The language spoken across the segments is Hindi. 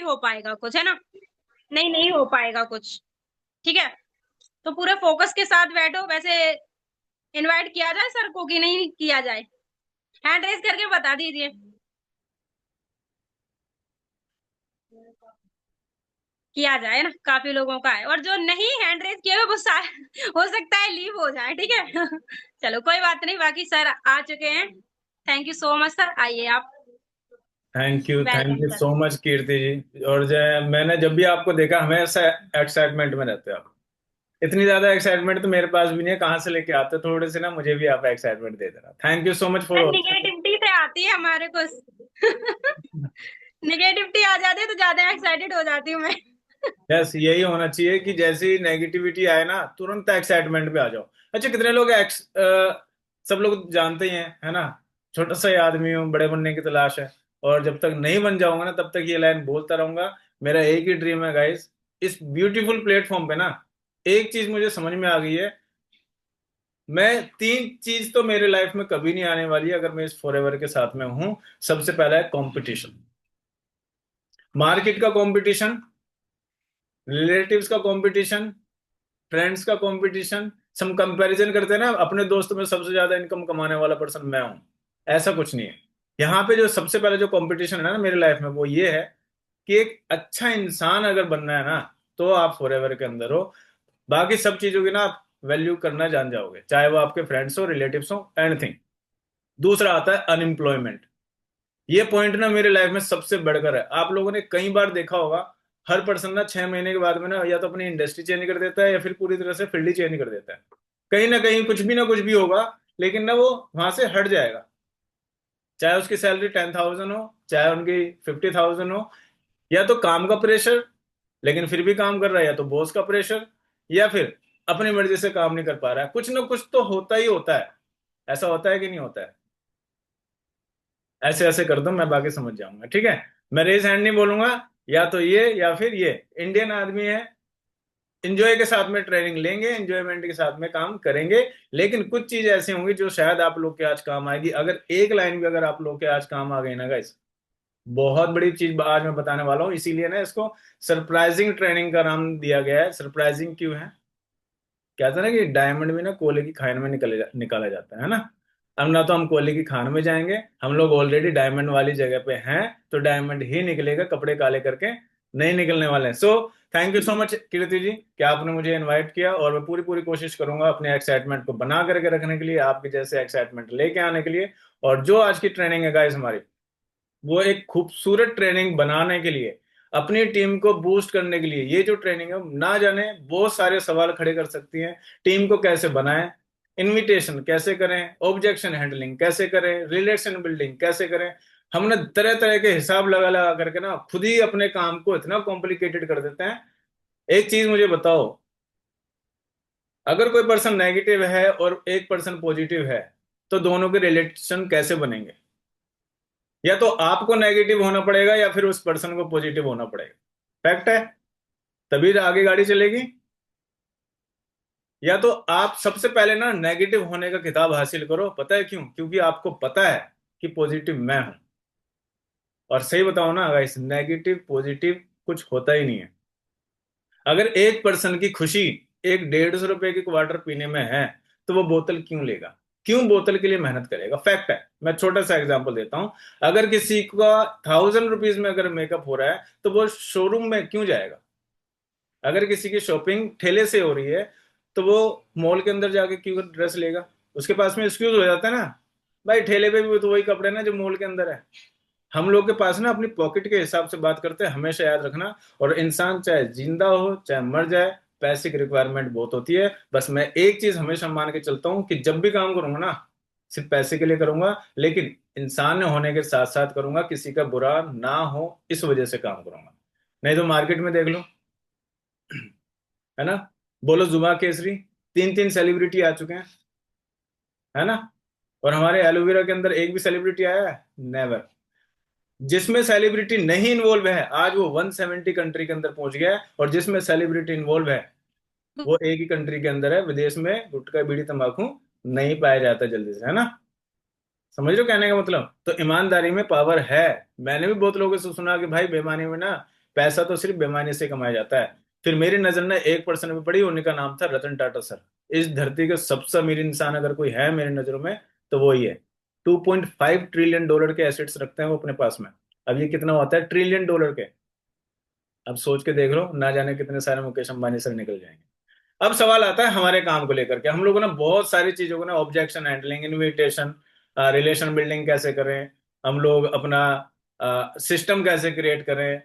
हो पाएगा कुछ, है ना? नहीं हो पाएगा कुछ। ठीक है, तो पूरे फोकस के साथ बैठो। वैसे इनवाइट किया जाए सर को कि नहीं किया जाए? हैंड रेज करके बता दीजिए। किया जाए ना, काफी लोगों का है, और जो नहीं हैंड रेज किया हुआ वो हो सकता है लीव हो जाए, ठीक है। चलो कोई बात नहीं, बाकी सर आ चुके हैं। Thank you so much sir, आइए आप। Thank welcome you sir. So much Kirti ji. और जो मैंने जब भी आपको देखा हमेशा एक्साइटमेंट में रहते हो आप। इतनी ज्यादा एक्साइटमेट तो मेरे पास भी नहीं है, कहाँ से लेके आते हो? थोड़े से ना मुझे भी आप एक्साइटमेंट दे देना। Thank you so much for sir all. Negativity से आती है हमारे को। निगेटिविटी आ जाती है तो ज्यादा एक्साइटेड हो जाती हूँ मैं। यस, यही होना चाहिए कि जैसी नेगेटिविटी आए ना तुरंत एक्साइटमेंट पे आ जाओ। अच्छा, कितने लोग सब लोग जानते ही हैं, है ना? छोटा सा ही आदमी हूँ, बड़े बनने की तलाश है। और जब तक नहीं बन जाऊंगा ना तब तक ये लाइन बोलता रहूंगा। मेरा एक ही ड्रीम है गाइस, इस ब्यूटीफुल प्लेटफॉर्म पे ना एक चीज मुझे समझ में आ गई है। मैं तीन चीज तो मेरे लाइफ में कभी नहीं आने वाली है अगर मैं इस फॉरएवर के साथ में हूं। सबसे पहला है कंपटीशन, मार्केट का कंपटीशन, रिलेटिव्स का कंपटीशन, फ्रेंड्स का कंपटीशन। सब कंपैरिजन करते हैं ना, अपने दोस्तों में सबसे ज्यादा इनकम कमाने वाला पर्सन मैं हूं। ऐसा कुछ नहीं है। यहाँ पे जो सबसे पहले जो कंपटीशन है ना मेरे लाइफ में वो ये है कि एक अच्छा इंसान अगर बनना है ना तो आप फॉरएवर के अंदर हो। बाकी सब चीजों की ना आप वैल्यू करना जान जाओगे, चाहे वो आपके फ्रेंड्स हो, रिलेटिव्स हो, एनीथिंग। दूसरा आता है अनएम्प्लॉयमेंट। ये पॉइंट ना मेरे लाइफ में सबसे बढ़कर है। आप लोगों ने कई बार देखा होगा, हर पर्सन ना 6 महीने के बाद में ना या तो अपनी इंडस्ट्री चेंज कर देता है या फिर पूरी तरह से फील्ड ही चेंज कर देता है। कहीं ना कुछ भी होगा, लेकिन ना वो वहां से हट जाएगा। चाहे उसकी सैलरी 10,000 हो, चाहे उनकी 50,000 हो। या तो काम का प्रेशर, लेकिन फिर भी काम कर रहा है, या तो बॉस का प्रेशर, या फिर अपनी मर्जी से काम नहीं कर पा रहा है। कुछ ना कुछ तो होता ही होता है। ऐसा होता है कि नहीं होता है? ऐसे ऐसे कर दो, मैं बाकी समझ जाऊंगा, ठीक है? मैं रेज हैंड नहीं बोलूंगा, या तो ये या फिर ये। इंडियन आदमी है, इंजॉय के साथ में ट्रेनिंग लेंगे, एंजॉयमेंट के साथ में काम करेंगे। लेकिन कुछ चीज ऐसी होंगी जो शायद आप लोग के आज काम आएगी। अगर एक लाइन भी अगर आप लोग के आज काम आ गई ना गाइस, बहुत बड़ी चीज आज मैं बताने वाला हूँ। इसीलिए ना इसको सरप्राइजिंग ट्रेनिंग का नाम दिया गया है। सरप्राइजिंग क्यों है? कहते हैं ना कि डायमंड भी ना कोयले की खान में निकाला जाता है ना? अब ना तो हम कोयले की खान में जाएंगे, हम लोग ऑलरेडी डायमंड वाली जगह पे हैं। तो डायमंड ही निकलेगा, कपड़े काले करके नहीं निकलने वाले हैं। So thank you so much Kirti ji कि आपने मुझे इनवाइट किया। और मैं पूरी पूरी कोशिश करूंगा अपने एक्साइटमेंट को बना करके रखने के लिए, आपके जैसे एक्साइटमेंट लेके आने के लिए। और जो आज की ट्रेनिंग है गाइस हमारी, वो एक खूबसूरत ट्रेनिंग बनाने के लिए, अपनी टीम को बूस्ट करने के लिए। ये जो ट्रेनिंग है ना जाने बहुत सारे सवाल खड़े कर सकती है। टीम को कैसे बनाएं, इनविटेशन कैसे करें, ऑब्जेक्शन हैंडलिंग कैसे करें, रिलेशन बिल्डिंग कैसे करें। हमने तरह तरह के हिसाब लगा लगा करके ना खुद ही अपने काम को इतना कॉम्प्लिकेटेड कर देते हैं। एक चीज मुझे बताओ, अगर कोई पर्सन नेगेटिव है और एक पर्सन पॉजिटिव है तो दोनों के रिलेशन कैसे बनेंगे? या तो आपको नेगेटिव होना पड़ेगा या फिर उस पर्सन को पॉजिटिव होना पड़ेगा। फैक्ट है, तभी तो आगे गाड़ी चलेगी। या तो आप सबसे पहले ना नेगेटिव होने का किताब हासिल करो। पता है क्यों? क्योंकि आपको पता है कि पॉजिटिव मैं हूं। और सही बताओ ना गाइस, नेगेटिव पॉजिटिव कुछ होता ही नहीं है। अगर एक पर्सन की खुशी एक 150 रुपए की क्वार्टर पीने में है तो वो बोतल क्यों लेगा? क्यों बोतल के लिए मेहनत करेगा? फैक्ट है। मैं छोटा सा एग्जांपल देता हूं, अगर किसी का 1,000 रुपीज में अगर मेकअप हो रहा है तो वो शोरूम में क्यों जाएगा? अगर किसी की शॉपिंग ठेले से हो रही है तो वो मॉल के अंदर जाके क्यों ड्रेस लेगा? उसके पास में एक्सक्यूज हो जाता है ना, भाई ठेले पे भी तो वही कपड़े ना जो मॉल के अंदर है। हम लोग के पास ना अपनी पॉकेट के हिसाब से बात करते हैं, हमेशा याद रखना। और इंसान चाहे जिंदा हो चाहे मर जाए, पैसे की रिक्वायरमेंट बहुत होती है। बस मैं एक चीज हमेशा मान के चलता हूँ कि जब भी काम करूंगा ना सिर्फ पैसे के लिए करूंगा, लेकिन इंसान होने के साथ साथ करूंगा, किसी का बुरा ना हो इस वजह से काम करूंगा। नहीं तो मार्केट में देख लो, है ना? बोलो जुबा केसरी, तीन तीन सेलिब्रिटी आ चुके हैं, है ना? और हमारे एलोवेरा के अंदर एक भी सेलिब्रिटी आया है? नेवर। जिसमें सेलिब्रिटी नहीं इन्वॉल्व है आज वो 170 कंट्री के अंदर पहुंच गया है, और जिसमें सेलिब्रिटी इन्वॉल्व है वो एक ही कंट्री के अंदर है। विदेश में गुटखा बीड़ी तंबाकू नहीं पाया जाता जल्दी से, है ना? समझ रहे हो कहने का मतलब? तो ईमानदारी में पावर है। मैंने भी बहुत लोगों से सुना कि भाई बेईमानी में ना पैसा तो सिर्फ बेईमानी से कमाया जाता है। फिर मेरी नजर में एक पर्सन भी पड़ी, उन्हीं का नाम था रतन टाटा सर। इस धरती के सबसे अमीर इंसान अगर कोई है मेरी नजरों में तो वो ही है। 2.5 ट्रिलियन डॉलर के एसेट्स रखते हैं वो अपने पास में। अब ये कितना होता है ट्रिलियन डॉलर के? अब सोच के देख लो, ना जाने कितने सारे मुकेश अंबानी सर निकल जाएंगे। अब सवाल आता है हमारे काम को लेकर के। हम लोगों ने बहुत सारी चीजों को ना, objection handling, invitation, relation building कैसे करें, हम लोग अपना सिस्टम कैसे क्रिएट करें,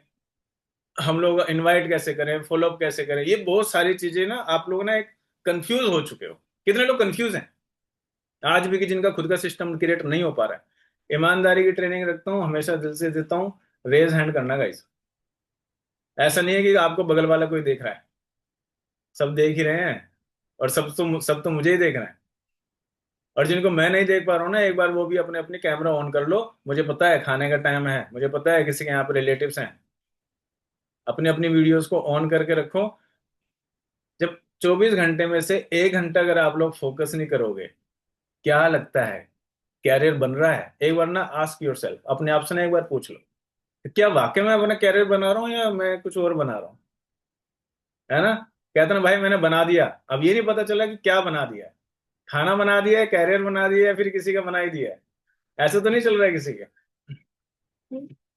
हम लोग इनवाइट कैसे करें, फॉलोअप कैसे करें, ये बहुत सारी चीजें ना आप लोग ना एक कंफ्यूज हो चुके हो। कितने लोग कंफ्यूज हैं आज भी कि जिनका खुद का सिस्टम क्रिएट नहीं हो पा रहा है? ईमानदारी की ट्रेनिंग रखता हूँ, हमेशा दिल से देता हूँ। रेज हैंड करना गाइस। ऐसा नहीं है कि आपको बगल वाला कोई देख रहा है, सब देख ही रहे हैं। और सब तो मुझे ही देख रहे हैं। और जिनको मैं नहीं देख पा रहा हूँ ना, एक बार वो भी अपने अपने कैमरा ऑन कर लो। मुझे पता है खाने का टाइम है, मुझे पता है किसी के यहाँ पर रिलेटिव्स हैं। अपनी अपनी वीडियोस को ऑन करके रखो। जब 24 घंटे में से 1 घंटा अगर आप लोग फोकस नहीं करोगे, क्या लगता है कैरियर बन रहा है? एक बार ना आस्क योर सेल्फ, अपने आप से ना एक बार पूछ लो, क्या वाकई में अपना कैरियर बना रहा हूँ या मैं कुछ और बना रहा हूँ? है ना? कहते ना भाई मैंने बना दिया, अब ये नहीं पता चला कि क्या बना दिया है। खाना बना दिया है, कैरियर बना दिया है, फिर किसी का बना ही दिया है। ऐसे तो नहीं चल रहा है किसी का।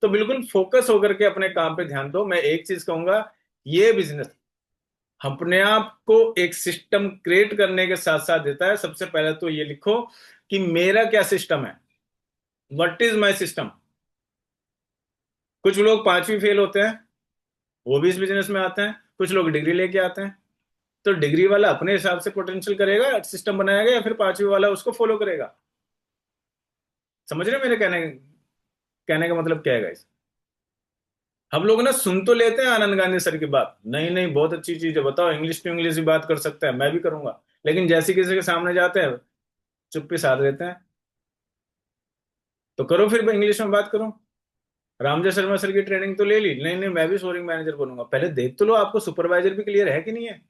तो बिल्कुल फोकस होकर के अपने काम पे ध्यान दो। मैं एक चीज कहूंगा, ये बिजनेस अपने आप को एक सिस्टम क्रिएट करने के साथ साथ देता है। सबसे पहले तो ये लिखो कि मेरा क्या सिस्टम है, व्हाट इज माय सिस्टम। कुछ लोग 5वीं फेल होते हैं, वो भी इस बिजनेस में आते हैं। कुछ लोग डिग्री लेके आते हैं। तो डिग्री वाला अपने हिसाब से पोटेंशियल करेगा, सिस्टम बनाएगा, या फिर 5वीं वाला उसको फॉलो करेगा? समझ रहे हैं मेरे कहने कहने का मतलब क्या है गाइस? हम लोग ना सुन तो लेते हैं आनंद गांधी सर की बात, नहीं नहीं बहुत अच्छी चीज है, बताओ इंग्लिश टू इंग्लिश भी बात कर सकते हैं, मैं भी करूंगा। लेकिन जैसे किसी के सामने जाते हैं, चुप्पी साध देते हैं। तो करो फिर इंग्लिश में बात करो। रामजय शर्मा सर की ट्रेनिंग तो ले ली, नहीं नहीं मैं भी सोरिंग मैनेजर बनूंगा। पहले देख तो लो आपको सुपरवाइजर भी क्लियर है कि नहीं है।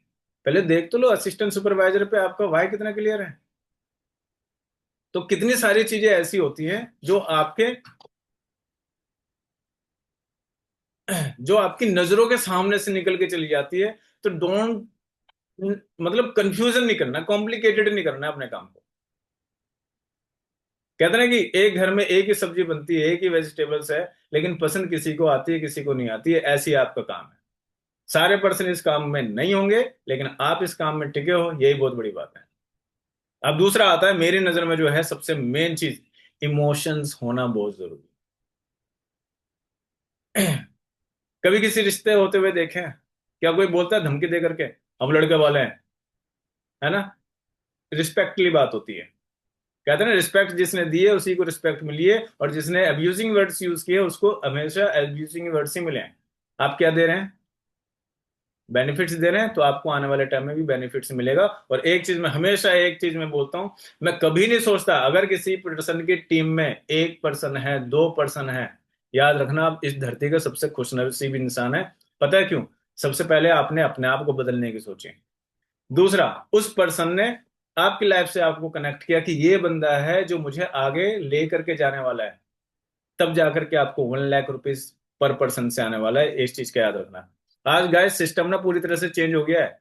पहले देख तो लो असिस्टेंट सुपरवाइजर पे आपका वाई कितना क्लियर है। तो कितनी सारी चीजें ऐसी होती हैं जो आपकी नजरों के सामने से निकल के चली जाती है। तो डोंट, मतलब कंफ्यूजन नहीं करना, कॉम्प्लिकेटेड नहीं करना अपने काम को। कहते हैं ना कि एक घर में एक ही सब्जी बनती है, एक ही वेजिटेबल्स है, लेकिन पसंद किसी को आती है किसी को नहीं आती है। ऐसी आपका काम है। सारे पर्सन इस काम में नहीं होंगे, लेकिन आप इस काम में टिके हो, यही बहुत बड़ी बात है। अब दूसरा आता है मेरी नजर में जो है सबसे मेन चीज, इमोशंस होना बहुत जरूरी है। कभी किसी रिश्ते होते हुए देखे हैं? क्या कोई बोलता है धमकी दे करके हम लड़के वाले हैं? है ना? रिस्पेक्टली बात होती है। कहते हैं ना, रिस्पेक्ट जिसने दी है उसी को रिस्पेक्ट मिली है, और जिसने अब्यूजिंग वर्ड्स यूज किए उसको हमेशा अब्यूजिंग वर्ड्स ही मिले हैं। आप क्या दे रहे हैं? बेनिफिट्स दे रहे हैं, तो आपको आने वाले टाइम में भी बेनिफिट्स मिलेगा। और एक चीज मैं हमेशा, एक चीज मैं बोलता हूं, मैं कभी नहीं सोचता अगर किसी पर्सन की टीम में 1 पर्सन है, 2 पर्सन है, याद रखना आप इस धरती का सबसे खुशनसीब इंसान है। पता है क्यों? सबसे पहले आपने अपने आप को बदलने की सोची। दूसरा, उस पर्सन ने आपकी लाइफ से आपको कनेक्ट किया कि ये बंदा है जो मुझे आगे ले करके जाने वाला है। तब जाकर के आपको 1 लाख रुपीज पर पर्सन से आने वाला है। इस चीज का याद रखना। आज गाइस सिस्टम ना पूरी तरह से चेंज हो गया है।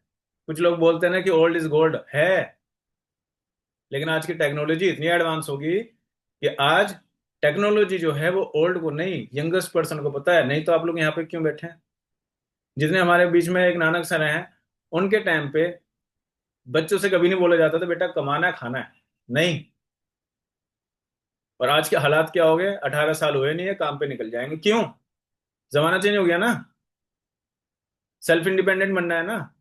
कुछ लोग बोलते हैं ना कि ओल्ड इज गोल्ड है, लेकिन आज की टेक्नोलॉजी इतनी एडवांस होगी कि आज टेक्नोलॉजी जो है वो ओल्ड को नहीं, यंगेस्ट पर्सन को पता है। नहीं तो आप लोग यहाँ पे क्यों बैठे हैं? जितने हमारे बीच में एक नानक सर हैं, उनके टाइम पे बच्चों से कभी नहीं बोला जाता था बेटा कमाना है खाना है, नहीं। और आज के हालात क्या हो गए? 18 साल हुए नहीं है काम पे निकल जाएंगे, क्यों? जमाना चेंज हो गया ना। सेल्फ इंडिपेंडेंट बनना है ना।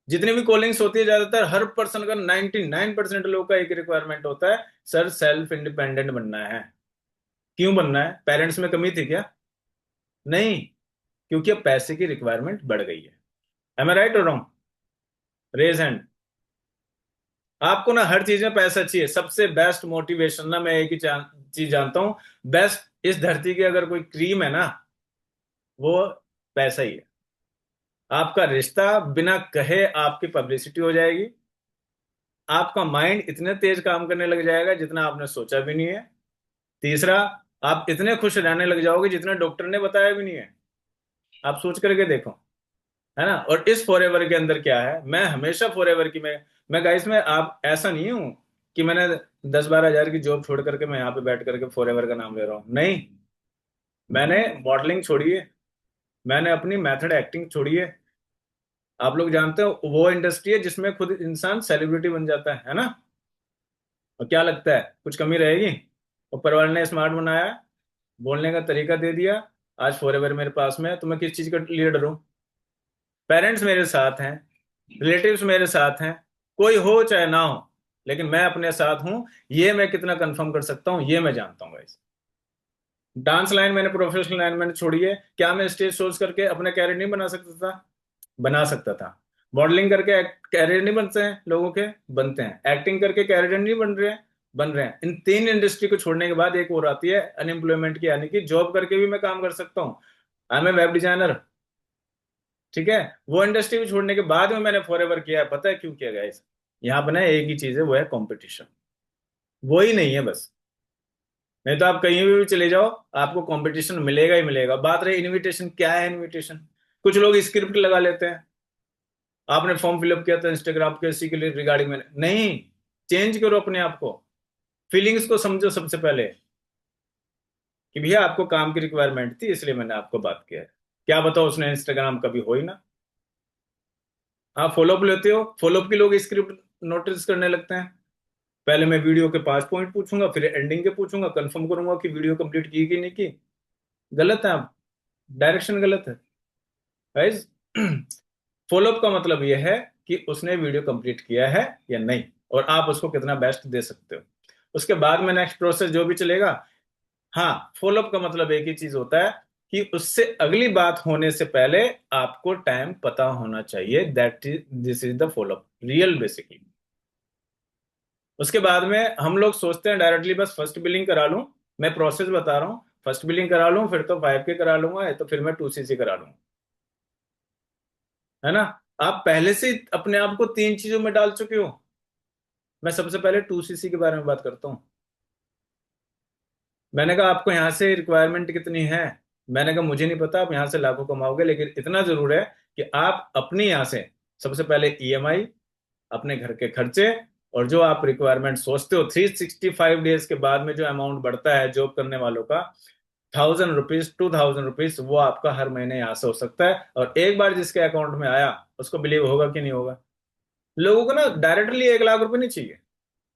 जितनी भी कॉलिंग्स होती है ज्यादातर हर पर्सन का 99% लोगों का एक रिक्वायरमेंट होता है, सर सेल्फ इंडिपेंडेंट बनना है। क्यों बनना है? पेरेंट्स में कमी थी क्या? नहीं, क्योंकि अब पैसे की रिक्वायरमेंट बढ़ गई है। एम आई राइट और रॉन्ग? Raise hand. आपको ना हर चीज में पैसा चाहिए। सबसे बेस्ट मोटिवेशन ना मैं एक ही चीज जानता हूं, बेस्ट इस धरती की अगर कोई क्रीम है ना, वो पैसा ही है। आपका रिश्ता बिना कहे आपकी पब्लिसिटी हो जाएगी। आपका माइंड इतने तेज काम करने लग जाएगा जितना आपने सोचा भी नहीं है। तीसरा, आप इतने खुश रहने लग जाओगे जितना डॉक्टर ने बताया भी नहीं है। आप सोच करके देखो, है ना। और इस फॉरएवर के अंदर क्या है, मैं हमेशा फॉरएवर की मैं गाइस, मैं आप ऐसा नहीं हूं कि मैंने 10-12 हजार की जॉब छोड़ करके मैं यहाँ पे बैठ करके फॉरएवर का नाम ले रहा हूँ, नहीं। मैंने मॉडलिंग छोड़ी है, मैंने अपनी मेथड एक्टिंग छोड़ी है। आप लोग जानते हो वो इंडस्ट्री है जिसमें खुद इंसान सेलिब्रिटी बन जाता है ना। और क्या लगता है कुछ कमी रहेगी? ऊपर वाले ने स्मार्ट बनाया, बोलने का तरीका दे दिया, आज फॉरएवर मेरे पास में है, तो मैं किस चीज का लिए डरूं? पेरेंट्स मेरे साथ हैं, रिलेटिव्स मेरे साथ हैं, कोई हो चाहे ना हो, लेकिन मैं अपने साथ हूं। ये मैं कितना कंफर्म कर सकता हूं, ये मैं जानता हूँ गाइस। डांस लाइन मैंने, प्रोफेशनल लाइन मैंने छोड़ी है, क्या मैं स्टेज शोज करके अपना कैरियर नहीं बना सकता था? बना सकता था। मॉडलिंग करके कैरियर नहीं बनते हैं लोगों के? बनते हैं। एक्टिंग करके कैरियर नहीं बन रहे हैं? बन रहे हैं। इन तीन इंडस्ट्री को छोड़ने के बाद एक और आती है अनएम्प्लॉयमेंट की, यानी कि जॉब करके भी मैं काम कर सकता हूँ। I am a web designer, ठीक है। वो इंडस्ट्री भी छोड़ने के बाद में मैंने फॉरएवर किया है, पता है क्यों किया गया? यहाँ पर ना एक ही चीज है, वो है कंपटीशन। वो ही नहीं है बस। नहीं तो आप कहीं भी चले जाओ, आपको कंपटीशन मिलेगा ही मिलेगा। बात रही इनविटेशन, क्या है इनविटेशन? कुछ लोग स्क्रिप्ट लगा लेते हैं। आपने फॉर्म फिलअप किया था इंस्टाग्राम के इसी के लिए रिगार्डिंग में, नहीं। चेंज करो अपने आप को, फीलिंग्स को समझो सबसे पहले, कि भैया आपको काम की रिक्वायरमेंट थी इसलिए मैंने आपको बात किया है। क्या बताओ, उसने इंस्टाग्राम कभी हो ही ना। आप फॉलोअप लेते हो, फॉलोअप के लोग स्क्रिप्ट नोटिस करने लगते हैं। पहले मैं वीडियो के 5 पॉइंट पूछूंगा, फिर एंडिंग के पूछूंगा, कंफर्म करूंगा कि वीडियो कंप्लीट की कि नहीं की। गलत है आप, डायरेक्शन गलत है गाइस। फॉलोअप का मतलब यह है कि उसने वीडियो कंप्लीट किया है या नहीं, और आप उसको कितना बेस्ट दे सकते हो। उसके बाद में नेक्स्ट प्रोसेस जो भी चलेगा। हाँ, फॉलोअप का मतलब एक ही चीज होता है कि उससे अगली बात होने से पहले आपको टाइम पता होना चाहिए, that is this is the follow up real basically. उसके बाद में हम लोग सोचते हैं डायरेक्टली बस फर्स्ट बिलिंग करा लूं। मैं प्रोसेस बता रहा हूँ, फर्स्ट बिलिंग करा लूं, फिर तो 5K करा लूंगा, या तो फिर मैं 2CC करा लूंगा, है ना। आप पहले से ही अपने आप को तीन चीजों में डाल चुके हो। मैं सबसे पहले 2CC के बारे में बात करता हूँ। मैंने कहा आपको यहाँ से रिक्वायरमेंट कितनी है? मैंने कहा मुझे नहीं पता, आप यहाँ से लाखों कमाओगे, लेकिन इतना जरूर है कि आप अपनी यहाँ से सबसे पहले ईएमआई, अपने घर के खर्चे, और जो आप रिक्वायरमेंट सोचते हो 365 डेज के बाद में जो अमाउंट बढ़ता है जॉब करने वालों का, 1000 रुपीज, 2000 रुपीज, वो आपका हर महीने यहाँ से हो सकता है। और एक बार जिसके अकाउंट में आया, उसको बिलीव होगा कि नहीं होगा? लोगों को ना डायरेक्टली 1 लाख रुपए नहीं चाहिए,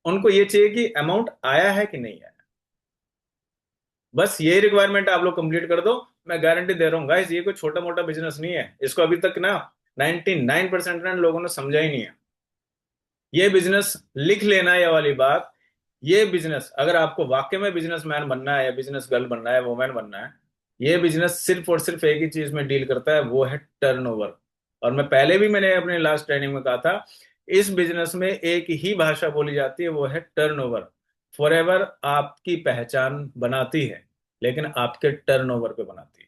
उनको ये चाहिए कि अमाउंट आया है कि नहीं आया। बस ये रिक्वायरमेंट आप लोग कंप्लीट कर दो, मैं गारंटी दे रहा हूँ गाइस, ये कोई छोटा मोटा बिजनेस नहीं है। इसको अभी तक ना 99% ना लोगों ने समझा ही नहीं है। ये बिजनेस लिख लेना, ये वाली बात। ये बिजनेस अगर आपको वाकई में बिजनेसमैन बनना है, या बिजनेस गर्ल बनना है, वुमेन बनना है, ये बिजनेस सिर्फ और सिर्फ एक ही चीज में डील करता है, वो है टर्नओवर। और मैं पहले भी मैंने अपने लास्ट ट्रेनिंग में कहा था, इस बिजनेस में एक ही भाषा बोली जाती है, वो है टर्नओवर। फॉरएवर आपकी पहचान बनाती है, लेकिन आपके टर्नओवर पे बनाती है।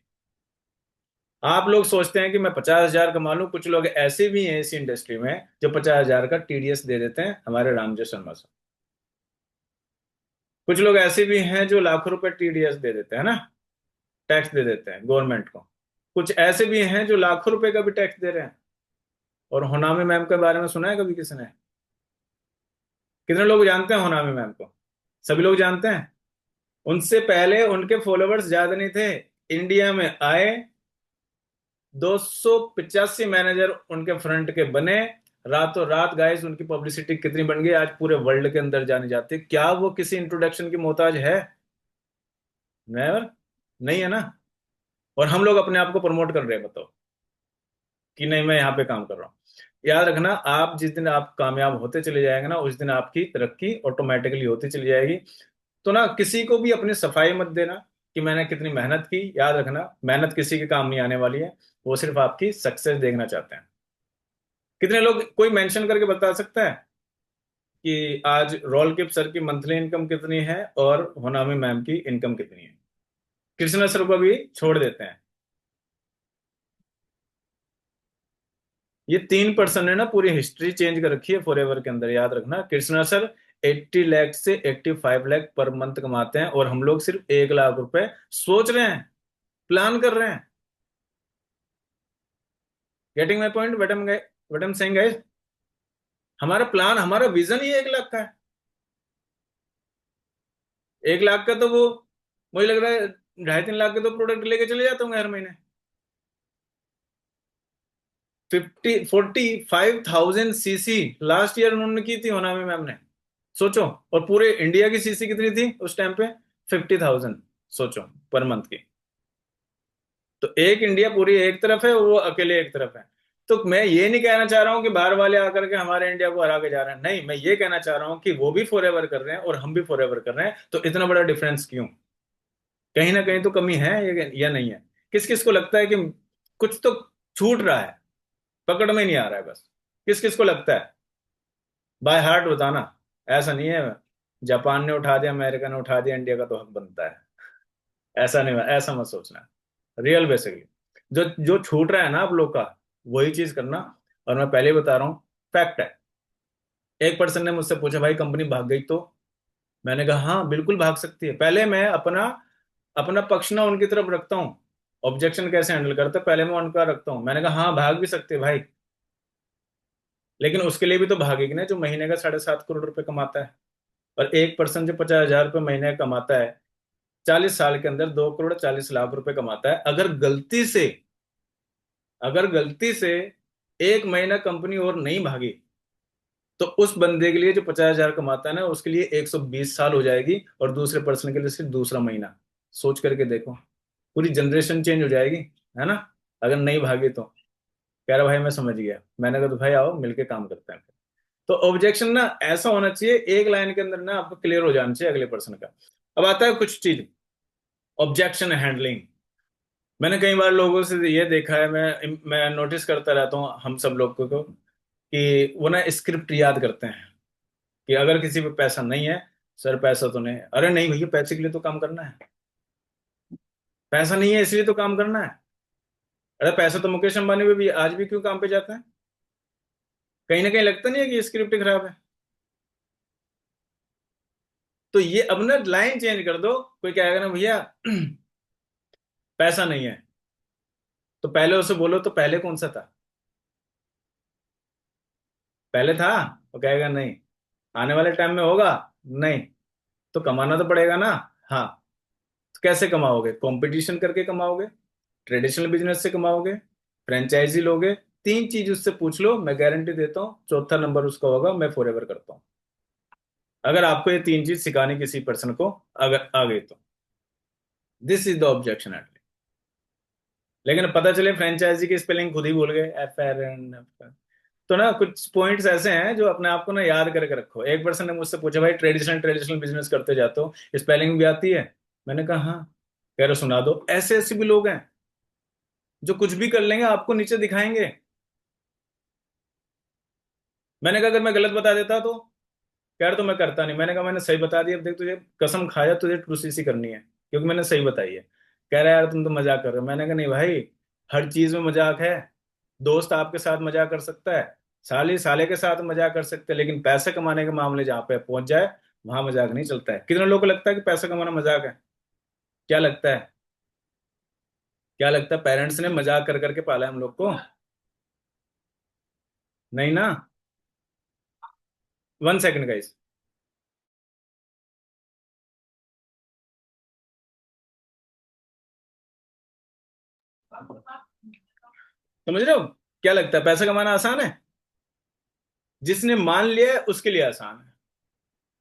आप लोग सोचते हैं कि मैं 50 हजार कमा लूं, कुछ लोग ऐसे भी हैं इस इंडस्ट्री में जो 50 हजार का टीडीएस दे देते हैं, हमारे रामजय शर्मा सर। कुछ लोग ऐसे भी हैं जो लाखों रुपए टीडीएस दे देते हैं ना, टैक्स दे देते हैं गवर्नमेंट को। कुछ ऐसे भी हैं जो लाखों रुपए का भी टैक्स दे रहे हैं। और होनामी मैम के बारे में सुना है कभी किसी ने? कितने लोग जानते हैं होनामी मैम को? सभी लोग जानते हैं। उनसे पहले उनके फॉलोवर्स ज्यादा नहीं थे, इंडिया में आए, 285 मैनेजर उनके फ्रंट के बने, रातों रात गाइस उनकी पब्लिसिटी कितनी बन गई, आज पूरे वर्ल्ड के अंदर जाने जाते हैं। क्या वो किसी इंट्रोडक्शन की मोहताज है? नेवर, नहीं है ना। और हम लोग अपने आप को प्रमोट कर रहे हैं, बताओ, कि नहीं मैं यहाँ पे काम कर रहा हूँ। याद रखना, आप जिस दिन आप कामयाब होते चले जाएंगे ना, उस दिन आपकी तरक्की ऑटोमेटिकली होती चली जाएगी। तो ना किसी को भी अपनी सफाई मत देना कि मैंने कितनी मेहनत की। याद रखना, मेहनत किसी के काम नहीं आने वाली है, वो सिर्फ आपकी सक्सेस देखना चाहते हैं। कितने लोग, कोई मेंशन करके बता सकता है कि आज रोलकिप सर की मंथली इनकम कितनी है और होनामी मैम की इनकम कितनी है? कृष्णा सर को भी छोड़ देते हैं। ये 3% ने ना पूरी हिस्ट्री चेंज कर रखी है फॉरएवर के अंदर। याद रखना, कृष्णा सर 80 लाख से 85 लाख पर मंथ कमाते हैं, और हम लोग सिर्फ 1 लाख रुपए सोच रहे हैं, प्लान कर रहे हैं। Getting my point, what I am saying guys? हमारा प्लान, हमारा विजन ही 1 लाख का है। 1 लाख का तो वो, मुझे लग रहा है 2.5-3 लाख के तो प्रोडक्ट लेके चले जाता हूँ हर महीने। 45,000 सीसी लास्ट ईयर उन्होंने की थी होनामी मैम ने। सोचो। और पूरे इंडिया की सीसी कितनी थी उस टाइम पे? 50,000। सोचो, पर मंथ की। तो एक इंडिया पूरी एक तरफ है, वो अकेले एक तरफ है। तो मैं ये नहीं कहना चाह रहा हूँ कि बाहर वाले आकर के हमारे इंडिया को हरा के जा रहे हैं, नहीं, मैं ये कहना चाह रहा हूँ कि वो भी फॉरएवर कर रहे हैं और हम भी फॉरएवर कर रहे हैं, तो इतना बड़ा डिफरेंस क्यों? कहीं ना कहीं तो कमी है या नहीं है? किस किस को लगता है कि कुछ तो छूट रहा है, पकड़ में नहीं आ रहा है बस? किस किस को लगता है? बाय हार्ट बताना। ऐसा नहीं है जापान ने उठा दिया, अमेरिका ने उठा दिया, इंडिया का तो हक बनता है। ऐसा नहीं, ऐसा मत सोचना। रियल बेसिकली जो जो छूट रहा है ना आप लोग का, वही चीज करना। और मैं पहले ही बता रहा हूँ, फैक्ट है। एक पर्सन ने मुझसे पूछा, भाई कंपनी भाग गई तो? मैंने कहा हाँ बिल्कुल भाग सकती है। पहले मैं अपना अपना पक्ष ना उनकी तरफ रखता हूँ। ऑब्जेक्शन कैसे हैंडल करते हैं, पहले मैं उनका रखता हूँ। मैंने कहा हाँ भाग भी सकते हैं भाई, लेकिन उसके लिए भी तो भागेगी ना जो महीने का 7.5 करोड़ रुपए कमाता है। और एक पर्सन जो 50,000 रुपये महीने का कमाता है, 40 साल के अंदर 2,40,00,000 रुपए कमाता है। अगर गलती से 1 महीना कंपनी और नहीं भागी, तो उस बंदे के लिए जो 50,000 कमाता है ना, उसके लिए 120 साल हो जाएगी, और दूसरे पर्सन के लिए सिर्फ दूसरा महीना। सोच करके देखो, पूरी जनरेशन चेंज हो जाएगी, है ना? अगर नहीं भागी तो। कह रहा भाई मैं समझ गया। मैंने कहा तो भाई आओ मिलके काम करते हैं। तो ऑब्जेक्शन ना ऐसा होना चाहिए, एक लाइन के अंदर ना आपको क्लियर हो जाना चाहिए अगले पर्सन का। अब आता है कुछ चीज, ऑब्जेक्शन हैंडलिंग। मैंने कई बार लोगों से ये देखा है, मैं नोटिस करता रहता हूँ हम सब लोग को कि वो ना स्क्रिप्ट याद करते हैं कि अगर किसी पे पैसा नहीं है, सर पैसा तो नहीं है, अरे नहीं भैया पैसे के लिए तो काम करना है। पैसा नहीं है इसलिए तो काम करना है। अरे पैसा तो मुकेश अंबानी पे भी है, आज भी क्यों काम पे जाते हैं? कहीं ना कहीं लगता नहीं है कि ये स्क्रिप्ट खराब है? तो ये अब ना लाइन चेंज कर दो। कोई कहेगा ना भैया पैसा नहीं है, तो पहले उसे बोलो तो पहले कौन सा था? पहले था? वो कहेगा नहीं। आने वाले टाइम में होगा? नहीं। तो कमाना तो पड़ेगा ना। हाँ। तो कैसे कमाओगे? कंपटीशन करके कमाओगे, ट्रेडिशनल बिजनेस से कमाओगे, फ्रेंचाइजी लोगे? 3 चीज उससे पूछ लो, मैं गारंटी देता हूँ चौथा नंबर उसका होगा मैं फॉरएवर करता हूँ। अगर आपको ये 3 चीज सिखानी किसी पर्सन को अगर आ गई तो, this is the objection at. लेकिन पता चले फ्रेंचाइजी की स्पेलिंग खुद ही भूल गए, FRN। तो ना कुछ पॉइंट्स ऐसे हैं जो अपने आप को ना याद करके रखो। एक पर्सन ने मुझसे पूछा, भाई ट्रेडिशनल ट्रेडिशनल बिजनेस करते जाते हो, स्पेलिंग भी आती है? मैंने कहा हाँ। कह रहे सुना दो। ऐसे ऐसे भी लोग हैं जो कुछ भी कर लेंगे, आपको नीचे दिखाएंगे। मैंने कहा अगर मैं गलत बता देता तो? कह रहे तो मैं करता नहीं। मैंने कहा मैंने सही बता दिया, अब देख तुझे कसम खाया, तुझे टूसीसी करनी है क्योंकि मैंने सही बताई है। कह रहा है यार तुम तो मजाक कर रहे हो। मैंने कहा नहीं भाई, हर चीज में मजाक है। दोस्त आपके साथ मजाक कर सकता है, साली साले के साथ मजाक कर सकते हैं, लेकिन पैसे कमाने के मामले जहाँ पे पहुंच जाए, वहां मजाक नहीं चलता है। कितने लोगों को लगता है कि पैसा कमाना मजाक है? क्या लगता है? क्या लगता है पेरेंट्स ने मजाक कर करके पाला है हम लोग को? नहीं ना। 1 सेकंड गाइस। समझ रहे हो? क्या लगता है पैसा कमाना आसान है? जिसने मान लिया है उसके लिए आसान है,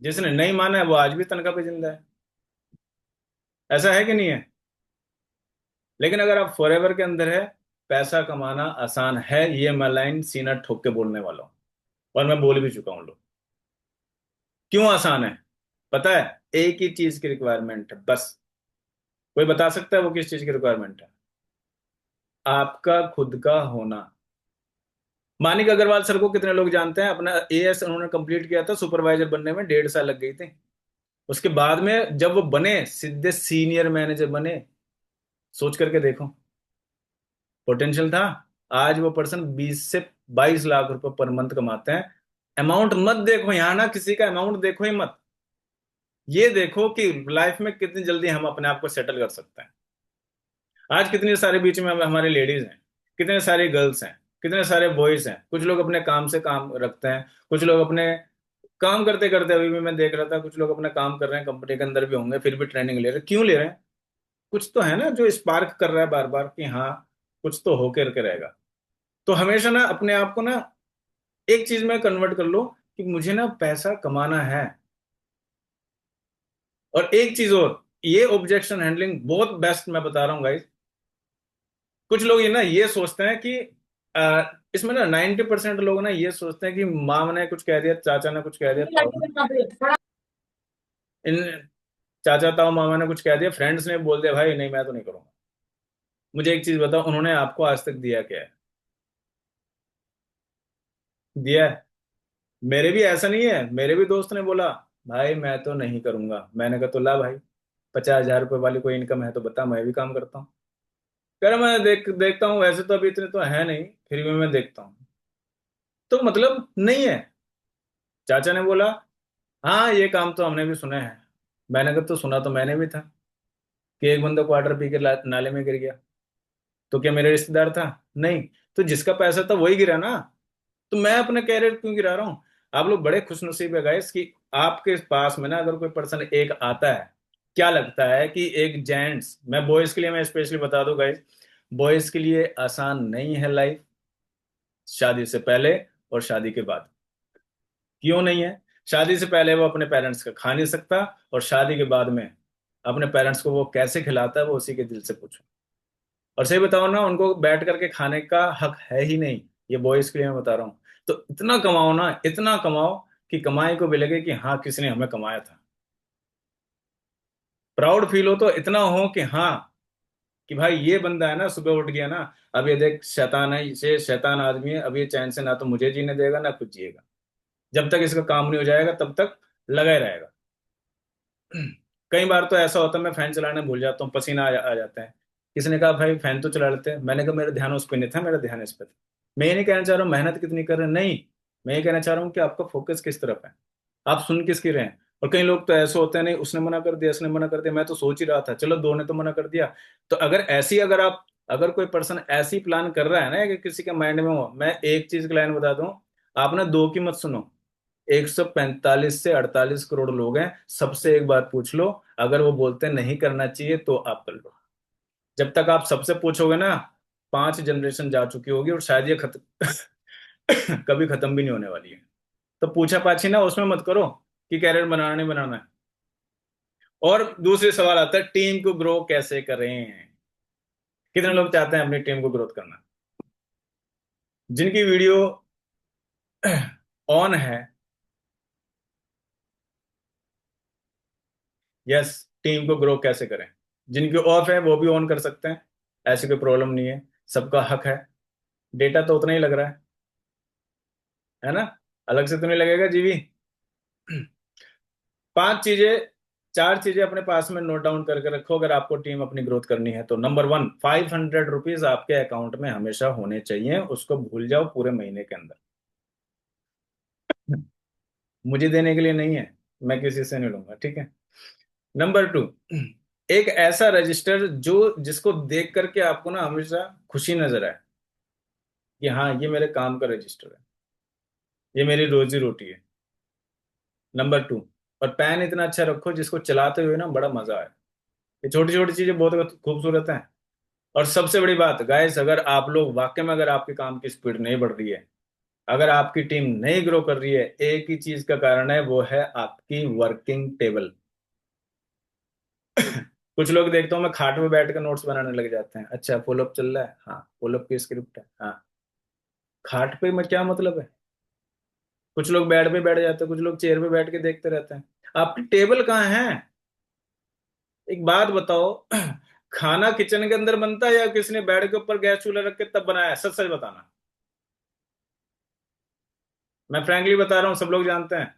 जिसने नहीं माना है वो आज भी तनख्वाह पे जिंदा है। ऐसा है कि नहीं है? लेकिन अगर आप फॉरएवर के अंदर है, पैसा कमाना आसान है, ये मैं लाइन सीना ठोक के बोलने वाला हूं। और मैं बोल भी चुका हूं लोग। क्यों आसान है? पता है? एक ही चीज की रिक्वायरमेंट है बस। कोई बता सकता है वो किस चीज की रिक्वायरमेंट है? आपका खुद का होना। मानिक अग्रवाल सर को कितने लोग जानते हैं? अपना AS उन्होंने कंप्लीट किया था, सुपरवाइजर बनने में 1.5 साल लग गई थी। उसके बाद में जब वो बने सीधे सीनियर मैनेजर बने। सोच करके देखो, पोटेंशियल था। आज वो पर्सन 20 से 22 लाख रुपए पर मंथ कमाते हैं। अमाउंट मत देखो यहां ना, किसी का अमाउंट देखो ही मत। ये देखो कि लाइफ में कितनी जल्दी हम अपने आप को सेटल कर सकते हैं। आज कितनी सारे बीच में हमारे लेडीज हैं, कितने सारे गर्ल्स हैं, कितने सारे बॉयज हैं, कुछ लोग अपने काम से काम रखते हैं, कुछ लोग अपने काम करते करते, अभी भी मैं देख रहा था, कुछ लोग अपना काम कर रहे हैं, कंपनी के अंदर भी होंगे, फिर भी ट्रेनिंग ले रहे हैं। क्यों ले रहे हैं? कुछ तो है ना जो स्पार्क कर रहा है बार बार कि हाँ, कुछ तो होकर के रहेगा। तो हमेशा ना अपने आप को ना एक चीज में कन्वर्ट कर लो कि मुझे ना पैसा कमाना है। और एक चीज और, ये ऑब्जेक्शन हैंडलिंग बहुत बेस्ट मैं बता रहा हूँ गाइस। कुछ लोग ये ना ये सोचते हैं कि इसमें ना 90% लोग ना ये सोचते हैं कि माम ने कुछ कह दिया, चाचा ने कुछ कह दिया, ताऊ इन चाचा ताऊ मामा ने कुछ कह दिया, फ्रेंड्स ने बोल दिया, भाई नहीं मैं तो नहीं करूंगा। मुझे एक चीज बताओ, उन्होंने आपको आज तक दिया क्या है? दिया है? मेरे भी ऐसा नहीं है, मेरे भी दोस्त ने बोला भाई मैं तो नहीं करूंगा। मैंने कहा तो ला भाई, 50,000 रुपये वाली कोई इनकम है तो बता, मैं भी काम करता हूँ। कह रहा मैं देखता हूँ, वैसे तो अभी इतने तो है नहीं, फिर भी मैं देखता हूँ। तो मतलब नहीं है। चाचा ने बोला हाँ ये काम तो हमने भी सुना है। मैंने कहा तो सुना तो मैंने भी था कि एक बंदा क्वार्टर पी के नाले में गिर गया। तो क्या मेरे रिश्तेदार था? नहीं। तो जिसका पैसा था वही गिरा ना। तो मैं अपना कैरियर क्यों गिरा रहा हूँ? आप लोग बड़े खुशनसीब है गाइस कि आपके पास में ना अगर कोई पर्सन एक आता है। क्या लगता है कि एक जेंट्स, मैं बॉयज के लिए मैं स्पेशली बता दूं गाइस, बॉयज के लिए आसान नहीं है लाइफ, शादी से पहले और शादी के बाद। क्यों नहीं है? शादी से पहले वो अपने पेरेंट्स का खा नहीं सकता, और शादी के बाद में अपने पेरेंट्स को वो कैसे खिलाता है वो उसी के दिल से पूछो। और सही बताओ ना, उनको बैठ करके खाने का हक है ही नहीं। ये बॉयज के लिए मैं बता रहा हूँ। तो इतना कमाओ ना, इतना कमाओ कि कमाई को भी लगे कि हाँ किसी ने हमें कमाया था। प्राउड फील हो तो इतना हो कि हाँ, कि भाई ये बंदा है ना सुबह उठ गया ना, अब ये देख शैतान है, इसे शैतान आदमी है, अब ये चैन से ना तो मुझे जीने देगा ना कुछ जिएगा। जब तक इसका काम नहीं हो जाएगा तब तक लगा ही रहेगा। कई बार तो ऐसा होता है मैं फैन चलाने भूल जाता हूँ, पसीना आ जाता है। किसी ने कहा भाई फैन तो चला लेते हैं, मैंने कहा मेरा ध्यान उस पर नहीं था, मेरा ध्यान इस पर था। मैं ये नहीं कहना चाह रहा हूँ मेहनत कितनी कर रहे हैं, नहीं। मैं ये कहना चाह रहा हूँ कि आपका फोकस किस तरफ है, आप सुन किसकी रहे हैं। और कई लोग तो ऐसे होते हैं, नहीं उसने मना कर दिया, इसने मना कर दिया, मैं तो सोच ही रहा था, चलो दो ने तो मना कर दिया। तो अगर ऐसी, अगर आप, अगर कोई पर्सन ऐसी प्लान कर रहा है ना कि किसी के माइंड में हो, मैं एक चीज की लाइन बता दूं, आप ना दो की मत सुनो। 145 से 48 करोड़ लोग हैं, सबसे एक बात पूछ लो, अगर वो बोलते हैं नहीं करना चाहिए तो आप कर लो। जब तक आप सबसे पूछोगे ना, 5 जनरेशन जा चुकी होगी और शायद ये कभी खत्म भी नहीं होने वाली है। तो पूछा पाछी ना उसमें मत करो कि कैरियर बनाना नहीं बनाना है। और दूसरे सवाल आता है टीम को ग्रो कैसे करें। कितने लोग चाहते हैं अपनी टीम को ग्रोथ करना? जिनकी वीडियो ऑन है, यस, टीम को ग्रो कैसे करें। जिनकी ऑफ है वो भी ऑन कर सकते हैं, ऐसी कोई प्रॉब्लम नहीं है, सबका हक है। डेटा तो उतना ही लग रहा है ना? अलग से तो नहीं लगेगा जी भी। 5 चीजें, 4 चीजें अपने पास में नोट डाउन करके रखो अगर आपको टीम अपनी ग्रोथ करनी है तो। नंबर 1, ₹500 आपके अकाउंट में हमेशा होने चाहिए, उसको भूल जाओ पूरे महीने के अंदर। मुझे देने के लिए नहीं है, मैं किसी से नहीं लूंगा, ठीक है। नंबर 2, एक ऐसा रजिस्टर जो जिसको देख करके आपको ना हमेशा खुशी नजर आए कि हाँ ये मेरे काम का रजिस्टर है, ये मेरी रोजी रोटी है। नंबर 2, और पैन इतना अच्छा रखो जिसको चलाते हुए ना बड़ा मजा आए। ये छोटी छोटी चीजें बहुत खूबसूरत हैं। और सबसे बड़ी बात गाइस, अगर आप लोग वाकई में, अगर आपके काम की स्पीड नहीं बढ़ रही है, अगर आपकी टीम नहीं ग्रो कर रही है, एक ही चीज का कारण है, वो है आपकी वर्किंग टेबल। कुछ लोग देखता हूँ मैं, खाट पे बैठ कर नोट्स बनाने लग जाते हैं। अच्छा पुलअप चल रहा है, हाँ पुलअप की स्क्रिप्ट है, हाँ। खाट पे में क्या मतलब है? कुछ लोग बेड पे बैठ जाते हैं, कुछ लोग चेयर पे बैठ के देखते रहते हैं। आपकी टेबल कहाँ है? एक बात बताओ, खाना किचन के अंदर बनता है या किसी ने बेड के ऊपर गैस चूल्हा रख के तब बनाया है? सच सच बताना। मैं फ्रैंकली बता रहा हूँ, सब लोग जानते हैं।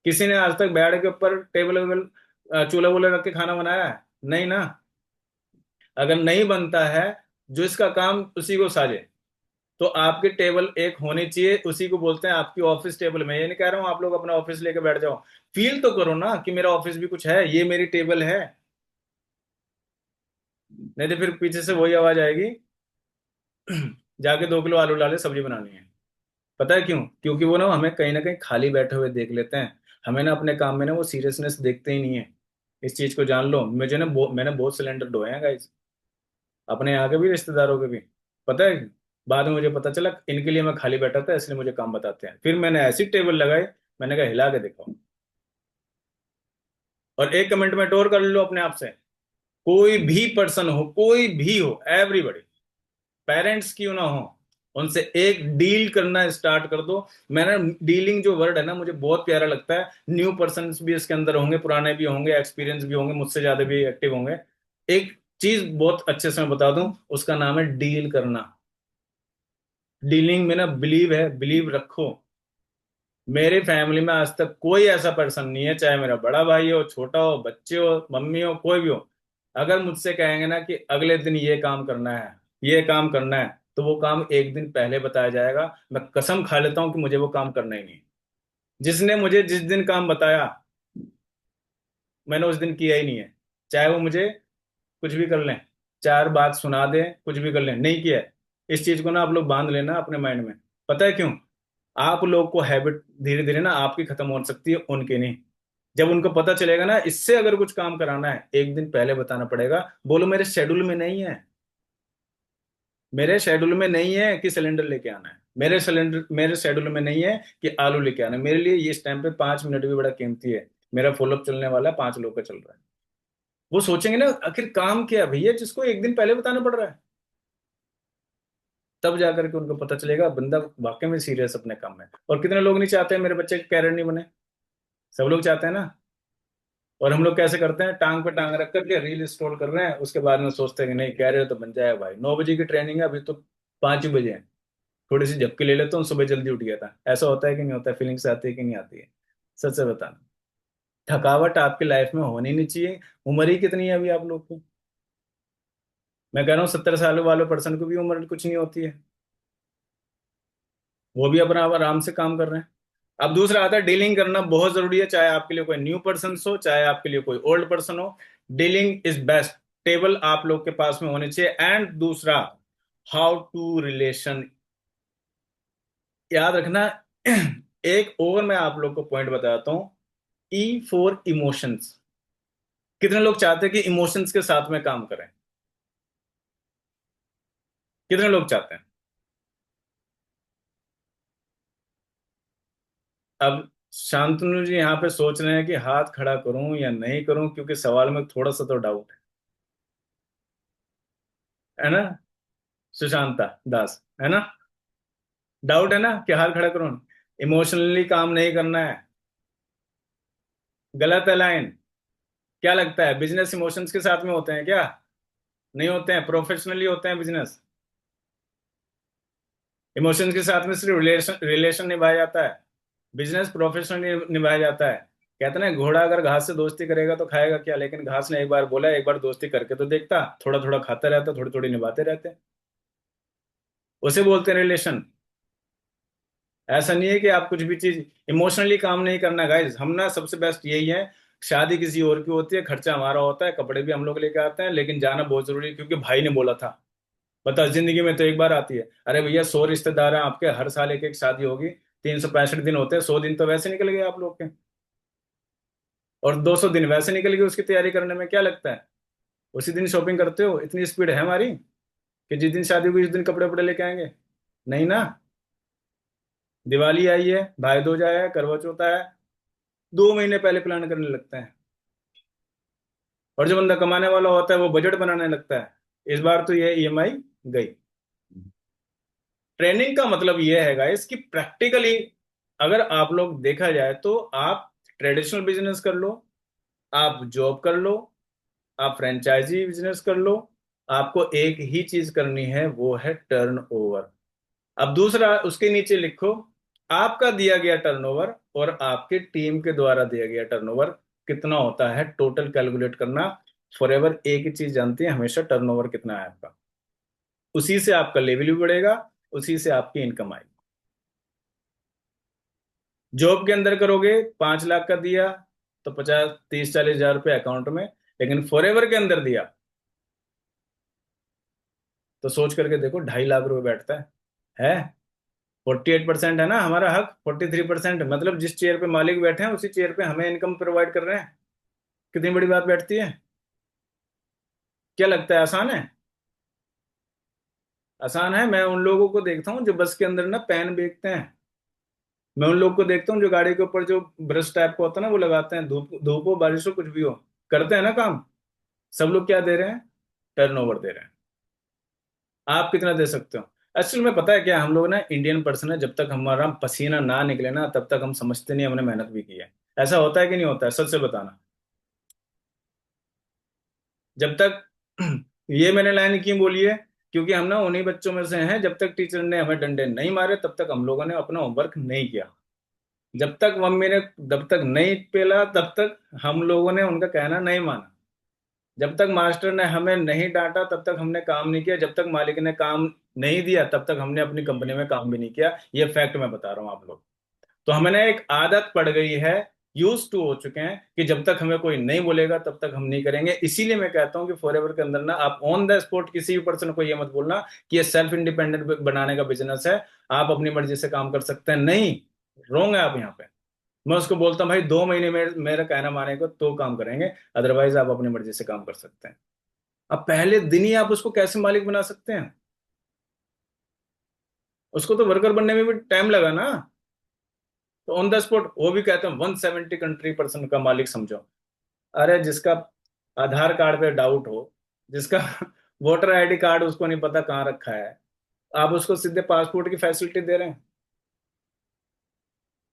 किसी ने आज तक बेड के ऊपर टेबल वेबल चूल्हा वूल्हा रख के खाना बनाया है? नहीं ना। अगर नहीं बनता है, जो इसका काम उसी को साजे। तो आपकी टेबल एक होनी चाहिए, उसी को बोलते हैं आपकी ऑफिस टेबल। में ये नहीं कह रहा हूं आप लोग अपना ऑफिस लेके बैठ जाओ, फील तो करो ना कि मेरा ऑफिस भी कुछ है, ये मेरी टेबल है। नहीं तो फिर पीछे से वही आवाज आएगी, जाके 2 किलो आलू डाले, सब्जी बनानी है। पता है क्यों? क्योंकि वो ना कहीं खाली बैठे हुए देख लेते हैं। हमें ना अपने काम में ना वो सीरियसनेस देखते ही नहीं है। इस चीज को जान लो। मैंने बहुत सिलेंडर ढोए हैं गाइस, अपने यहाँ के भी, रिश्तेदारों के भी। पता है, बाद में मुझे पता चला इनके लिए मैं खाली बैठा था, इसलिए मुझे काम बताते हैं। फिर मैंने ऐसी टेबल लगाई, मैंने कहा हिला के दिखाओ। और एक कमेंटमेंट और कर लो अपने आप से, कोई भी पर्सन हो, कोई भी हो, एवरीबॉडी, पेरेंट्स क्यों ना हो, उनसे एक डील करना स्टार्ट कर दो। मैंने डीलिंग जो वर्ड है ना, मुझे बहुत प्यारा लगता है। न्यू पर्सन भी इसके अंदर होंगे, पुराने भी होंगे, एक्सपीरियंस भी होंगे, मुझसे ज्यादा भी एक्टिव होंगे। एक चीज बहुत अच्छे से मैं बता दूं, उसका नाम है डील करना। डीलिंग में ना बिलीव है, बिलीव रखो। मेरे फैमिली में आज तक कोई ऐसा पर्सन नहीं है, चाहे मेरा बड़ा भाई हो, छोटा हो, बच्चे हो, मम्मी हो, कोई भी हो, अगर मुझसे कहेंगे ना कि अगले दिन ये काम करना है, ये काम करना है, तो वो काम एक दिन पहले बताया जाएगा। मैं कसम खा लेता हूं कि मुझे वो काम करना ही नहीं है। जिसने मुझे जिस दिन काम बताया, मैंने उस दिन किया ही नहीं है। चाहे वो मुझे कुछ भी कर लें, चार बात सुना दें, कुछ भी कर लें, नहीं किया है। इस चीज को ना आप लोग बांध लेना अपने माइंड में। पता है क्यों? आप लोग को हैबिट धीरे धीरे ना आपकी खत्म हो सकती है, उनकी नहीं। जब उनको पता चलेगा ना, इससे अगर कुछ काम कराना है, एक दिन पहले बताना पड़ेगा। बोलो मेरे शेड्यूल में नहीं है, मेरे शेड्यूल में नहीं है कि सिलेंडर लेके आना है, मेरे शेड्यूल में नहीं है कि आलू लेके आना है। मेरे लिए ये इस टाइम पे 5 मिनट भी बड़ा कीमती है। मेरा फॉलोअप चलने वाला है, 5 लोग का चल रहा है। वो सोचेंगे ना, आखिर काम क्या है भैया जिसको एक दिन पहले बताना पड़ रहा है। तब जाकर के उनको पता चलेगा बंदा वाकई में सीरियस अपने काम में। और कितने लोग नहीं चाहते हैं मेरे बच्चे कैरियर नहीं बने? सब लोग चाहते हैं ना। और हम लोग कैसे करते हैं, टांग पे टांग रख करके रील स्क्रॉल कर रहे हैं, उसके बाद में सोचते हैं कि नहीं कैरियर तो बन जाए भाई, 9 बजे की ट्रेनिंग है, अभी तो 5 ही बजे है, थोड़ी सी झपकी ले लेता हूँ, सुबह जल्दी उठ गया था। ऐसा होता है कि नहीं होता है? फीलिंग्स आती है कि नहीं आती है? सच से बताना। थकावट आपकी लाइफ में होनी नहीं चाहिए। उम्र ही कितनी है अभी आप लोग की? मैं कह रहा हूँ 70 साल वाले पर्सन को भी उम्र कुछ नहीं होती है, वो भी अपना आराम से काम कर रहे हैं। अब दूसरा आता है, डीलिंग करना बहुत जरूरी है, चाहे आपके लिए कोई न्यू पर्सन हो, चाहे आपके लिए कोई ओल्ड पर्सन हो। Dealing is best. टेबल आप लोग के पास में होनी चाहिए। एंड दूसरा, हाउ टू रिलेशन, याद रखना। एक और मैं आप लोग को पॉइंट बताता हूं, ई फॉर इमोशंस। कितने लोग चाहते हैं कि इमोशंस के साथ में काम करें? कितने लोग चाहते हैं? अब शांतनु जी यहाँ पे सोच रहे हैं कि हाथ खड़ा करूं या नहीं करूं, क्योंकि सवाल में थोड़ा सा तो डाउट है ना? सुशांता दास, है ना? डाउट है ना कि हाथ खड़ा करूं? इमोशनली काम नहीं करना है, गलत है लाइन। क्या लगता है बिजनेस इमोशंस के साथ में होते हैं क्या? नहीं होते हैं, प्रोफेशनली होते हैं बिजनेस। इमोशंस के साथ में सिर्फ रिलेशन रिलेशन निभाया जाता है, बिजनेस प्रोफेशनली निभाया जाता है। कहते हैं ना, घोड़ा अगर घास से दोस्ती करेगा तो खाएगा क्या? लेकिन घास ने एक बार बोला, एक बार दोस्ती करके तो देखता, थोड़ा थोड़ा खाता रहता, थोड़ी थोड़ी निभाते रहते, उसे बोलते हैं रिलेशन। ऐसा नहीं है कि आप कुछ भी चीज इमोशनली काम नहीं करना गाइज। हम ना सबसे बेस्ट यही है, शादी किसी और की होती है, खर्चा हमारा होता है, कपड़े भी हम लोग लेके आते हैं, लेकिन जाना बहुत जरूरी है क्योंकि भाई ने बोला था। बता, जिंदगी में तो एक बार आती है। अरे भैया 100 रिश्तेदार हैं आपके, हर साल एक एक शादी होगी, 365 दिन होते हैं, 100 दिन तो वैसे निकल गए आप लोग के, और 200 दिन वैसे निकल गए उसकी तैयारी करने में। क्या लगता है उसी दिन शॉपिंग करते हो? इतनी स्पीड है हमारी कि जिस दिन शादी हुई उस दिन कपड़े वपड़े लेके आएंगे? नहीं ना। दिवाली आई है, भाई दूज आया है, करवा चौथ आया है, 2 महीने पहले प्लान करने लगता है। और जो बंदा कमाने वाला होता है वो बजट बनाने लगता है, इस बार तो ये ईएमआई गई। ट्रेनिंग का मतलब ये है गाइस कि प्रैक्टिकली अगर आप लोग देखा जाए तो आप ट्रेडिशनल बिजनेस कर लो, आप जॉब कर लो, आप फ्रेंचाइजी बिजनेस कर लो, आपको एक ही चीज करनी है, वो है टर्नओवर। अब दूसरा उसके नीचे लिखो, आपका दिया गया टर्नओवर और आपके टीम के द्वारा दिया गया टर्नओवर कितना होता है, टोटल कैलकुलेट करना। फॉरएवर एक ही चीज जानती है हमेशा, टर्नओवर कितना है आपका। उसी से आपका लेवल भी बढ़ेगा, उसी से आपकी इनकम आएगी। जॉब के अंदर करोगे, 5 लाख का दिया तो 50 30 40 हजार रुपये अकाउंट में, लेकिन फॉरएवर के अंदर दिया तो सोच करके देखो, 2.5 लाख रुपए बैठता है। 48% है ना हमारा हक, 43%, मतलब जिस चेयर पे मालिक बैठे हैं उसी चेयर पे हमें इनकम प्रोवाइड कर रहे हैं। कितनी बड़ी बात बैठती है। क्या लगता है, आसान है? आसान है। मैं उन लोगों को देखता हूँ जो बस के अंदर ना पेन बेचते हैं। मैं उन लोगों को देखता हूँ जो गाड़ी के ऊपर जो ब्रश टाइप का होता है ना वो लगाते हैं, धूप धूप हो बारिश हो कुछ भी हो, करते हैं ना काम। सब लोग क्या दे रहे हैं? टर्नओवर दे रहे हैं। आप कितना दे सकते हो? एक्चुअल में पता है क्या, हम लोग ना इंडियन पर्सन है, जब तक हमारा पसीना ना निकले ना तब तक हम समझते नहीं हमने मेहनत भी की है। ऐसा होता है कि नहीं होता है, सच से बताना। जब तक ये मैंने लाइन क्यों बोली है, क्योंकि हम ना उन्हीं बच्चों में से हैं, जब तक टीचर ने हमें डंडे नहीं मारे तब तक हम लोगों ने अपना होमवर्क नहीं किया। जब तक मम्मी ने जब तक नहीं पेला तब तक हम लोगों ने उनका कहना नहीं माना। जब तक मास्टर ने हमें नहीं डांटा तब तक हमने काम नहीं किया। जब तक मालिक ने काम नहीं दिया तब तक हमने अपनी कंपनी में काम भी नहीं किया। ये फैक्ट मैं बता रहा हूँ आप लोग। तो हमें ना एक आदत पड़ गई है, यूज टू हो चुके हैं कि जब तक हमें कोई नहीं बोलेगा तब तक हम नहीं करेंगे। इसीलिए मैं कहता हूँ कि फॉरएवर के अंदर ना आप ऑन द स्पॉट किसी भी पर्सन को ये मत बोलना कि ये सेल्फ इंडिपेंडेंट बनाने का बिजनेस है, आप अपनी मर्जी से काम कर सकते हैं। नहीं, रोंग है आप यहाँ पे। मैं उसको बोलता हूँ भाई 2 महीने में मेरा कहना मानेगा तो काम करेंगे, अदरवाइज आप अपनी मर्जी से काम कर सकते हैं। अब पहले दिन ही आप उसको कैसे मालिक बना सकते हैं? उसको तो वर्कर बनने में भी टाइम लगा ना। तो ऑन द स्पॉट वो भी कहते हैं 170 कंट्री पर्सन का मालिक समझो। अरे जिसका आधार कार्ड पे डाउट हो, जिसका वोटर आईडी कार्ड उसको नहीं पता कहाँ रखा है, आप उसको सीधे पासपोर्ट की फैसिलिटी दे रहे हैं।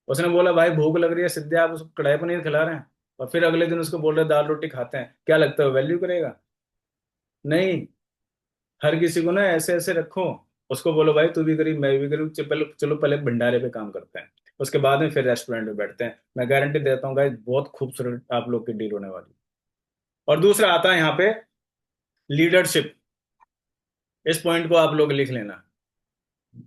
उसने बोला भाई भूख लग रही है, सीधे आप उसको कढ़ाई पनीर खिला रहे हैं। और फिर अगले दिन उसको बोल रहे हैं दाल रोटी खाते हैं। क्या लगता है वैल्यू करेगा? नहीं। हर किसी को ना ऐसे ऐसे रखो, उसको बोलो भाई तू भी गरीब मैं भी गरीब, चलो चलो पहले भंडारे पे काम करते हैं, उसके बाद में फिर रेस्टोरेंट में बैठते हैं। मैं गारंटी देता हूँ गाइस बहुत खूबसूरत आप लोग की डील होने वाली। और दूसरा आता है यहाँ पे लीडरशिप। इस पॉइंट को आप लोग लिख लेना।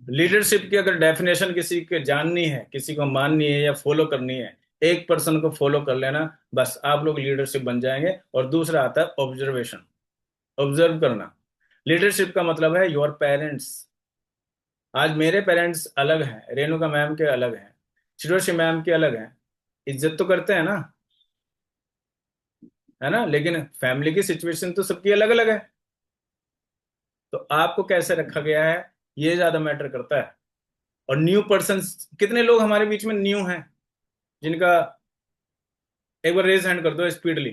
लीडरशिप की अगर डेफिनेशन किसी के जाननी है, किसी को माननी है या फॉलो करनी है, एक पर्सन को फॉलो कर लेना, बस आप लोग लीडरशिप बन जाएंगे। और दूसरा आता है ऑब्जर्वेशन। ऑब्जर्व करना। लीडरशिप का मतलब है योर पेरेंट्स। आज मेरे पेरेंट्स अलग हैं, रेणुका मैम के अलग हैं, शिरोशी मैम के अलग हैं। इज्जत तो करते हैं ना, है ना, लेकिन फैमिली की सिचुएशन तो सबकी अलग अलग है। तो आपको कैसे रखा गया है ये ज्यादा मैटर करता है। और न्यू पर्सन, कितने लोग हमारे बीच में न्यू हैं जिनका, एक बार रेज हैंड कर दो स्पीडली।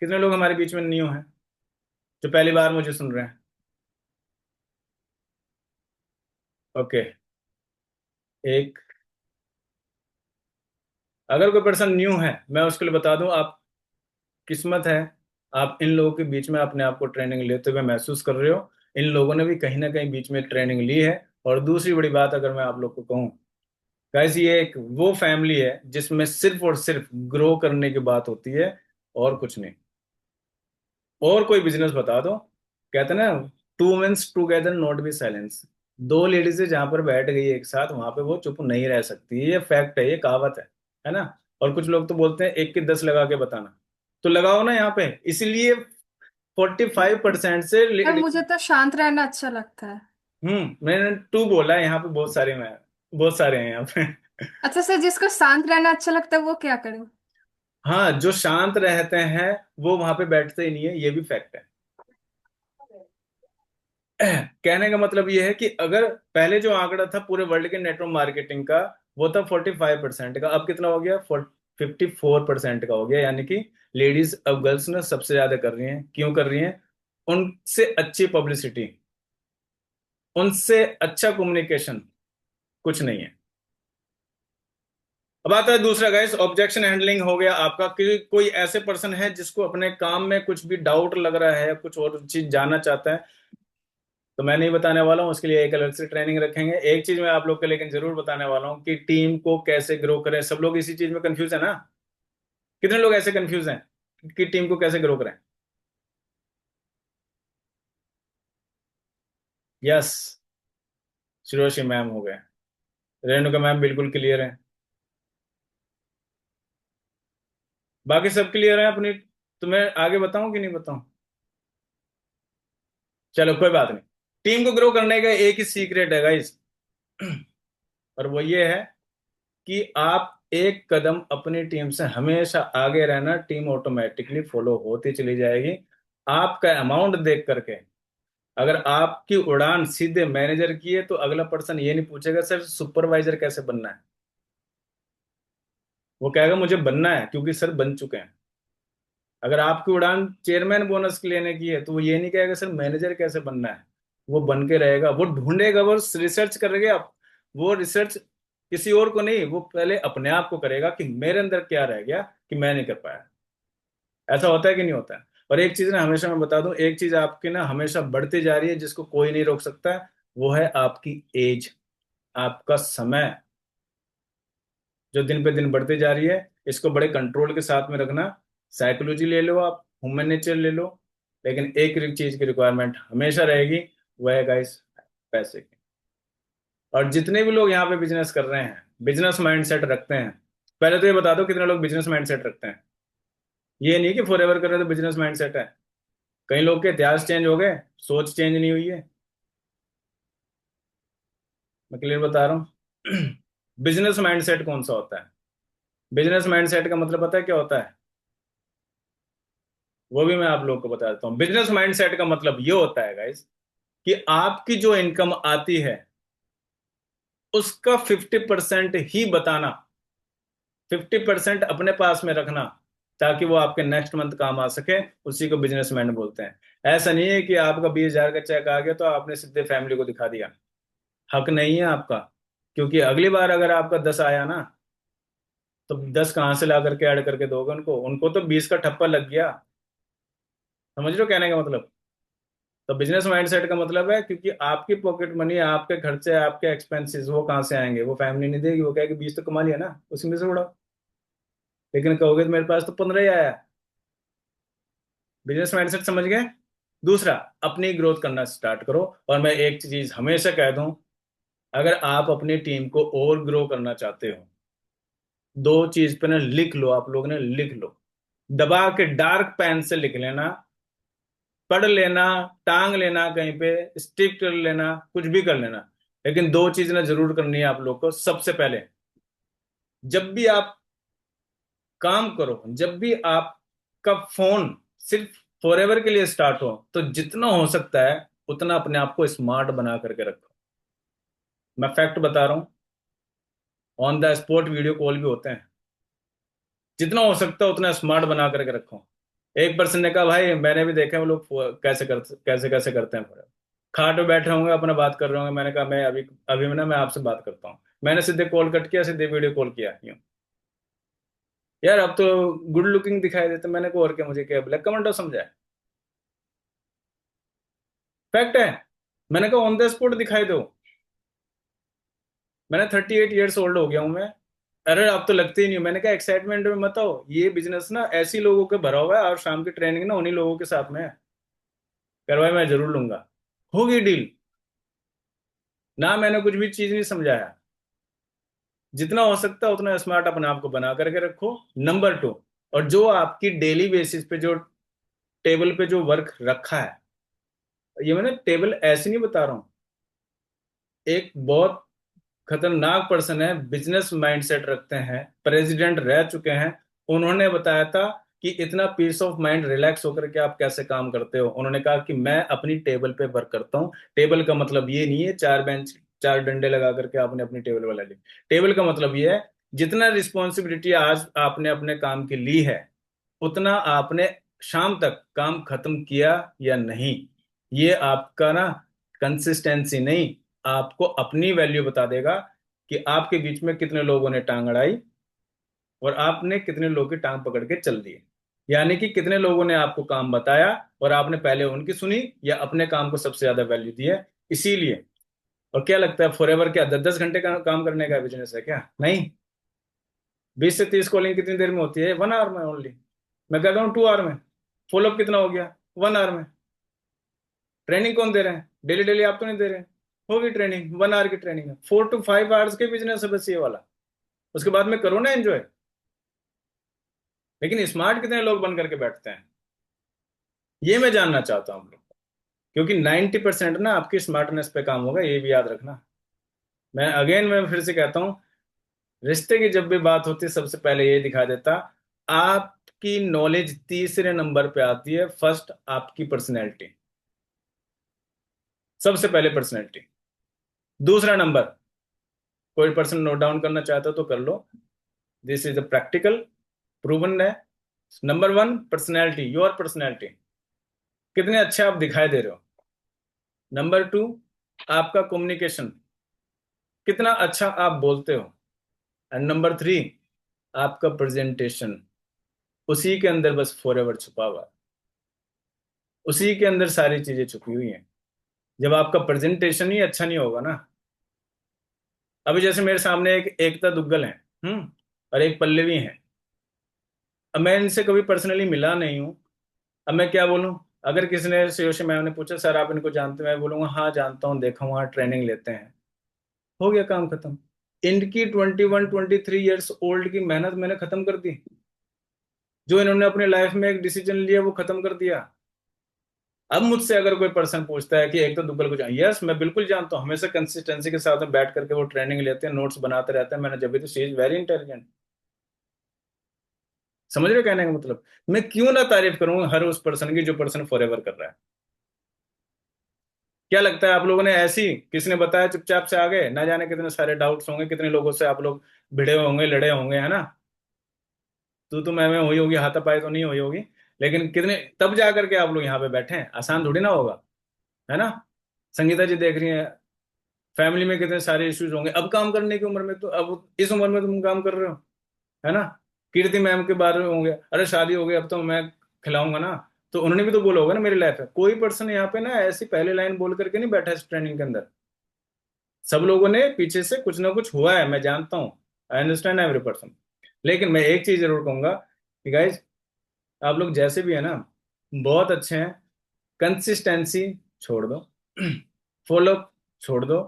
कितने लोग हमारे बीच में न्यू हैं जो पहली बार मुझे सुन रहे हैं? ओके। एक, अगर कोई पर्सन न्यू है मैं उसके लिए बता दूं, आप किस्मत है, आप इन लोगों के बीच में अपने आप को ट्रेनिंग लेते हुए महसूस कर रहे हो। इन लोगों ने भी कहीं ना कहीं बीच में ट्रेनिंग ली है। और दूसरी बड़ी बात अगर मैं आप लोग को कहूँ, गाइस ये एक वो फैमिली है जिसमें सिर्फ और सिर्फ ग्रो करने की बात होती है, और कुछ नहीं। और कोई बिजनेस बता दो, कहते हैं ना, two mens together not be silence. दो लेडीज जहां पर बैठ गई एक साथ वहां पे वो चुप नहीं रह सकती, ये फैक्ट है, ये कहावत है ना। और कुछ लोग तो बोलते हैं एक के 10 लगा के बताना। तो लगाओ ना यहाँ पे, इसलिए 45% से पर मुझे तो शांत रहना अच्छा लगता है। मैंने टू बोला है, यहाँ पे बहुत सारे में बहुत सारे हैं यहाँ पे। अच्छा सर, जिसको शांत रहना अच्छा लगता है वो क्या करे? हाँ, जो शांत रहते हैं वो वहां पे बैठते ही नहीं है, ये भी फैक्ट है। कहने का मतलब ये है कि अगर पहले जो आंकड़ा था पूरे वर्ल्ड के नेटवर्क मार्केटिंग का, वो था 45% का, अब कितना हो गया? 54% का हो गया। यानी कि लेडीज अब गर्ल्स ने सबसे ज्यादा कर रही हैं। क्यों कर रही हैं? उनसे अच्छी पब्लिसिटी, उनसे अच्छा कम्युनिकेशन कुछ नहीं है। अब आता है दूसरा गाइस, ऑब्जेक्शन हैंडलिंग हो गया आपका, कि कोई ऐसे पर्सन है जिसको अपने काम में कुछ भी डाउट लग रहा है, कुछ और चीज जानना चाहता है। तो मैं नहीं बताने वाला हूँ, उसके लिए एक अलग से ट्रेनिंग रखेंगे। एक चीज मैं आप लोग के लेकिन जरूर बताने वाला हूँ कि टीम को कैसे ग्रो करें। सब लोग इसी चीज में कंफ्यूज है ना? कितने लोग ऐसे कंफ्यूज हैं कि टीम को कैसे ग्रो करें? यस, शिरोशी मैम हो गए, रेणुका मैम बिल्कुल क्लियर है, बाकी सब क्लियर है अपनी। तो मैं आगे बताऊं कि नहीं बताऊं? चलो कोई बात नहीं। टीम को ग्रो करने का एक ही सीक्रेट है गाइस, और वो ये है कि आप एक कदम अपनी टीम से हमेशा आगे रहना, टीम ऑटोमेटिकली फॉलो होती चली जाएगी। आपका अमाउंट देख करके अगर आपकी उड़ान सीधे मैनेजर की है तो अगला पर्सन ये नहीं पूछेगा सर सुपरवाइजर कैसे बनना है, वो कहेगा मुझे बनना है क्योंकि सर बन चुके हैं। अगर आपकी उड़ान चेयरमैन बोनस लेने की है तो वो ये नहीं कहेगा सर मैनेजर कैसे बनना है, वो बन के रहेगा, वो ढूंढेगा, वो रिसर्च करेगा। वो रिसर्च किसी और को नहीं, वो पहले अपने आप को करेगा कि मेरे अंदर क्या रह गया कि मैं नहीं कर पाया। ऐसा होता है कि नहीं होता है? और एक चीज ना हमेशा मैं बता दूं, एक चीज आपकी ना हमेशा बढ़ती जा रही है जिसको कोई नहीं रोक सकता है, वो है आपकी एज, आपका समय जो दिन पे दिन बढ़ती जा रही है। इसको बड़े कंट्रोल के साथ में रखना। साइकोलॉजी ले लो, आप ह्यूमन नेचर ले लो, लेकिन एक चीज की रिक्वायरमेंट हमेशा रहेगी, वह है गाइस पैसे की। और जितने भी लोग यहाँ पे बिजनेस कर रहे हैं, बिजनेस माइंडसेट रखते हैं, पहले तो ये बता दो कितने लोग बिजनेस माइंडसेट रखते हैं। ये नहीं कि फॉर एवर कर रहे तो बिजनेस माइंडसेट है। कई लोग के इतिहास चेंज हो गए, सोच चेंज नहीं हुई है। मैं क्लियर बता रहा हूँ। बिजनेस माइंडसेट कौन सा होता है? बिजनेस माइंडसेट का मतलब पता है क्या होता है? वो भी मैं आप लोग को बता देता हूँ। बिजनेस माइंडसेट का मतलब ये होता है गाइस कि आपकी जो इनकम आती है उसका 50% ही बताना, 50% अपने पास में रखना, ताकि वो आपके नेक्स्ट मंथ काम आ सके। उसी को बिजनेसमैन बोलते हैं। ऐसा नहीं है कि आपका 20,000 का चेक आ गया तो आपने सीधे फैमिली को दिखा दिया। हक नहीं है आपका, क्योंकि अगली बार अगर आपका 10 आया ना, तो 10 कहाँ से ला करके ऐड करके दोगे उनको? उनको तो 20 का ठप्पा लग गया। समझ रहे हो कहने का मतलब? तो बिजनेस माइंडसेट का मतलब है, क्योंकि आपकी पॉकेट मनी, आपके खर्चे, आपके एक्सपेंसेस वो कहाँ से आएंगे? वो फैमिली नहीं देगी, वो कहेगी 20 तो कमा लिया ना, उसी में से उड़ाओ। लेकिन कहोगे तो मेरे पास तो 15 ही आया। बिजनेस माइंडसेट समझ गए? दूसरा, अपनी ग्रोथ करना स्टार्ट करो। और मैं एक चीज हमेशा कह दूं, अगर आप अपनी टीम को और ग्रो करना चाहते हो, दो चीज पे ना लिख लो, आप लोग ने लिख लो, दबा के डार्क पेन से लिख लेना, पढ़ लेना, टांग लेना, कहीं पे स्टिक कर लेना, कुछ भी कर लेना। लेकिन दो चीज ना जरूर करनी है आप लोग को। सबसे पहले, जब भी आप काम करो, जब भी आपका फोन सिर्फ फॉरएवर के लिए स्टार्ट हो, तो जितना हो सकता है उतना अपने आप को स्मार्ट बना करके रखो। मैं फैक्ट बता रहा हूँ, on the spot video call भी होते हैं। जितना हो सकता है उतना स्मार्ट बना करके रखो। एक पर्सन ने कहा भाई मैंने भी देखा है वो लोग कैसे कैसे करते हैं। खाट पे बैठे होंगे, अपना बात कर रहे होंगे। मैंने कहा मैं अभी अभी ना मैं आपसे बात करता हूँ। मैंने सीधे कॉल कट किया, सीधे वीडियो कॉल किया यूं। यार अब तो गुड लुकिंग दिखाई देते। मैंने कहा और क्या, मुझे क्या ब्लैक कमेंटो समझा है? फैक्ट है। मैंने कहा ऑन द स्पॉट दिखाई दो। मैंने 38 ईयर्स ओल्ड हो गया हूं मैं। अरे अब तो लगते ही नहीं हो। मैंने कहा एक्साइटमेंट में मत आओ, ये बिजनेस ना ऐसी लोगों के भरा हुआ है, और शाम की ट्रेनिंग ना उन्हीं लोगों के साथ में है। करवाई मैं जरूर लूंगा, होगी डील। ना मैंने कुछ भी चीज नहीं समझाया। जितना हो सकता है उतना स्मार्ट अपने आप को बना करके रखो। नंबर 2, और जो आपकी डेली बेसिस पे जो टेबल पे जो वर्क रखा है, ये मैंने टेबल ऐसे नहीं बता रहा हूँ। एक बहुत खतरनाक पर्सन है, बिजनेस माइंडसेट रखते हैं, प्रेसिडेंट रह चुके हैं, उन्होंने बताया था कि इतना पीस ऑफ माइंड रिलैक्स होकर के आप कैसे काम करते हो। उन्होंने कहा कि मैं अपनी टेबल पे वर्क करता हूँ। टेबल का मतलब ये नहीं है चार बेंच चार डंडे लगा करके आपने अपनी टेबल वाला ली। टेबल का मतलब ये है जितना रिस्पॉन्सिबिलिटी आज आपने अपने काम की ली है, उतना आपने शाम तक काम खत्म किया या नहीं। ये आपका ना कंसिस्टेंसी नहीं, आपको अपनी वैल्यू बता देगा कि आपके बीच में कितने लोगों ने टांग अड़ाई और आपने कितने लोगों की टांग पकड़ के चल दिए। यानी कि कितने लोगों ने आपको काम बताया और आपने पहले उनकी सुनी या अपने काम को सबसे ज्यादा वैल्यू दी है। इसीलिए। और क्या लगता है फॉरएवर क्या 10-10 घंटे का काम करने का बिजनेस है क्या? नहीं। 20 से 30 कॉलिंग कितनी देर में होती है? 1 आवर में ओनली। मैं कहता हूँ 2 आवर में। फॉलोअप कितना हो गया? 1 आवर में। ट्रेनिंग कौन दे रहे हैं? डेली डेली आप तो नहीं दे रहे हैं। होगी ट्रेनिंग, 1 आवर की ट्रेनिंग है। 4 to 5 आवर्स के बिजनेस है बस ये वाला। उसके बाद में करो ना एंजॉय। लेकिन स्मार्ट कितने लोग बन करके बैठते हैं, ये मैं जानना चाहता हूँ हम लोग। क्योंकि 90% ना आपकी स्मार्टनेस पे काम होगा, ये भी याद रखना। मैं फिर से कहता हूँ, रिश्ते की जब भी बात होती है सबसे पहले ये दिखा देता, आपकी नॉलेज तीसरे नंबर पे आती है, फर्स्ट आपकी पर्सनैलिटी, सबसे पहले पर्सनैलिटी। दूसरा नंबर, कोई पर्सन नोट डाउन करना चाहता हो तो कर लो, this is a practical proven है। Number one, personality, your personality, कितने अच्छे आप दिखाई दे रहे हो। नंबर टू, आपका कम्युनिकेशन, कितना अच्छा आप बोलते हो। एंड नंबर थ्री, आपका प्रेजेंटेशन, उसी के अंदर बस फॉर एवर छुपा हुआ है। उसी के अंदर सारी चीजें छुपी हुई हैं। जब आपका प्रेजेंटेशन ही अच्छा नहीं होगा ना, अभी जैसे मेरे सामने एक एकता दुग्गल है, और एक पल्लवी है। अब मैं इनसे कभी पर्सनली मिला नहीं हूँ, अब मैं क्या बोलूँ। अगर किसी ने श्रेयोशी मैम ने पूछा सर आप इनको जानते हैं, मैं बोलूंगा हाँ जानता हूँ, देखा वहाँ ट्रेनिंग लेते हैं, हो गया काम खत्म। इनकी 21-23 ईयर्स ओल्ड की मेहनत मैंने खत्म कर दी। जो इन्होंने अपने लाइफ में एक डिसीजन लिया वो खत्म कर दिया। अब मुझसे अगर कोई पर्सन पूछता है कि एक तो दुग्गल को जान, यस मैं बिल्कुल जानता हूँ, हमेशा कंसिस्टेंसी के साथ में बैठ करके वो ट्रेनिंग लेते हैं, नोट्स बनाते रहते हैं, मैंने जब भी, तो शी इज वेरी इंटेलिजेंट। समझ रहे हो कहने का मतलब। मैं क्यों ना तारीफ करूं हर उस पर्सन की जो पर्सन फॉर एवर कर रहा है। क्या लगता है आप लोगों ने ऐसी, किसी ने बताया चुपचाप से आ गए, ना जाने कितने सारे डाउट्स होंगे, कितने लोगों से आप लोग भिड़े होंगे, लड़े होंगे, है ना। तू मैं हुई होगी, हाथापाई तो नहीं हुई होगी, लेकिन कितने तब जा करके आप लोग यहाँ पे बैठे हैं, आसान थोड़ी ना होगा, है ना। संगीता जी देख रही हैं, फैमिली में कितने सारे इश्यूज होंगे, अब काम करने की उम्र में, तो अब इस उम्र में तुम काम कर रहे हो, है ना। कीर्ति मैम के बारे में होंगे, अरे शादी हो गई अब तो मैं खिलाऊंगा ना, तो उन्होंने भी तो बोला होगा ना मेरी लाइफ है। कोई पर्सन यहाँ पे ना ऐसी पहले लाइन बोल करके नहीं बैठा इस ट्रेनिंग के अंदर। सब लोगों ने पीछे से कुछ ना कुछ हुआ है, मैं जानता हूँ, आई अंडरस्टैंड एवरी पर्सन। लेकिन मैं एक चीज जरूर कहूंगा कि गाइज, आप लोग जैसे भी है ना, बहुत अच्छे हैं। कंसिस्टेंसी छोड़ दो, फॉलो छोड़ दो।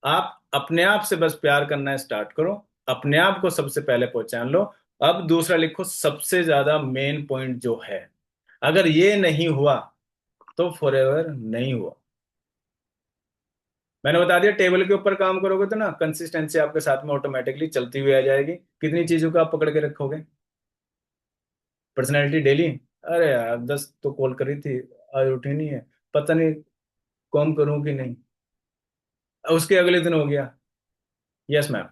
आप अपने आप से बस प्यार करना स्टार्ट करो, अपने आप को सबसे पहले पहचान लो। अब दूसरा लिखो, सबसे ज्यादा मेन पॉइंट जो है, अगर ये नहीं हुआ तो फॉरएवर नहीं हुआ। मैंने बता दिया, टेबल के ऊपर काम करोगे तो ना कंसिस्टेंसी आपके साथ में ऑटोमेटिकली चलती हुई आ जाएगी। कितनी चीजों को आप पकड़ के रखोगे। पर्सनैलिटी डेली, अरे यार 10 तो कॉल करी थी, आज उठी नहीं है, पता नहीं कॉम करूं कि नहीं, उसके अगले दिन हो गया। Yes ma'am.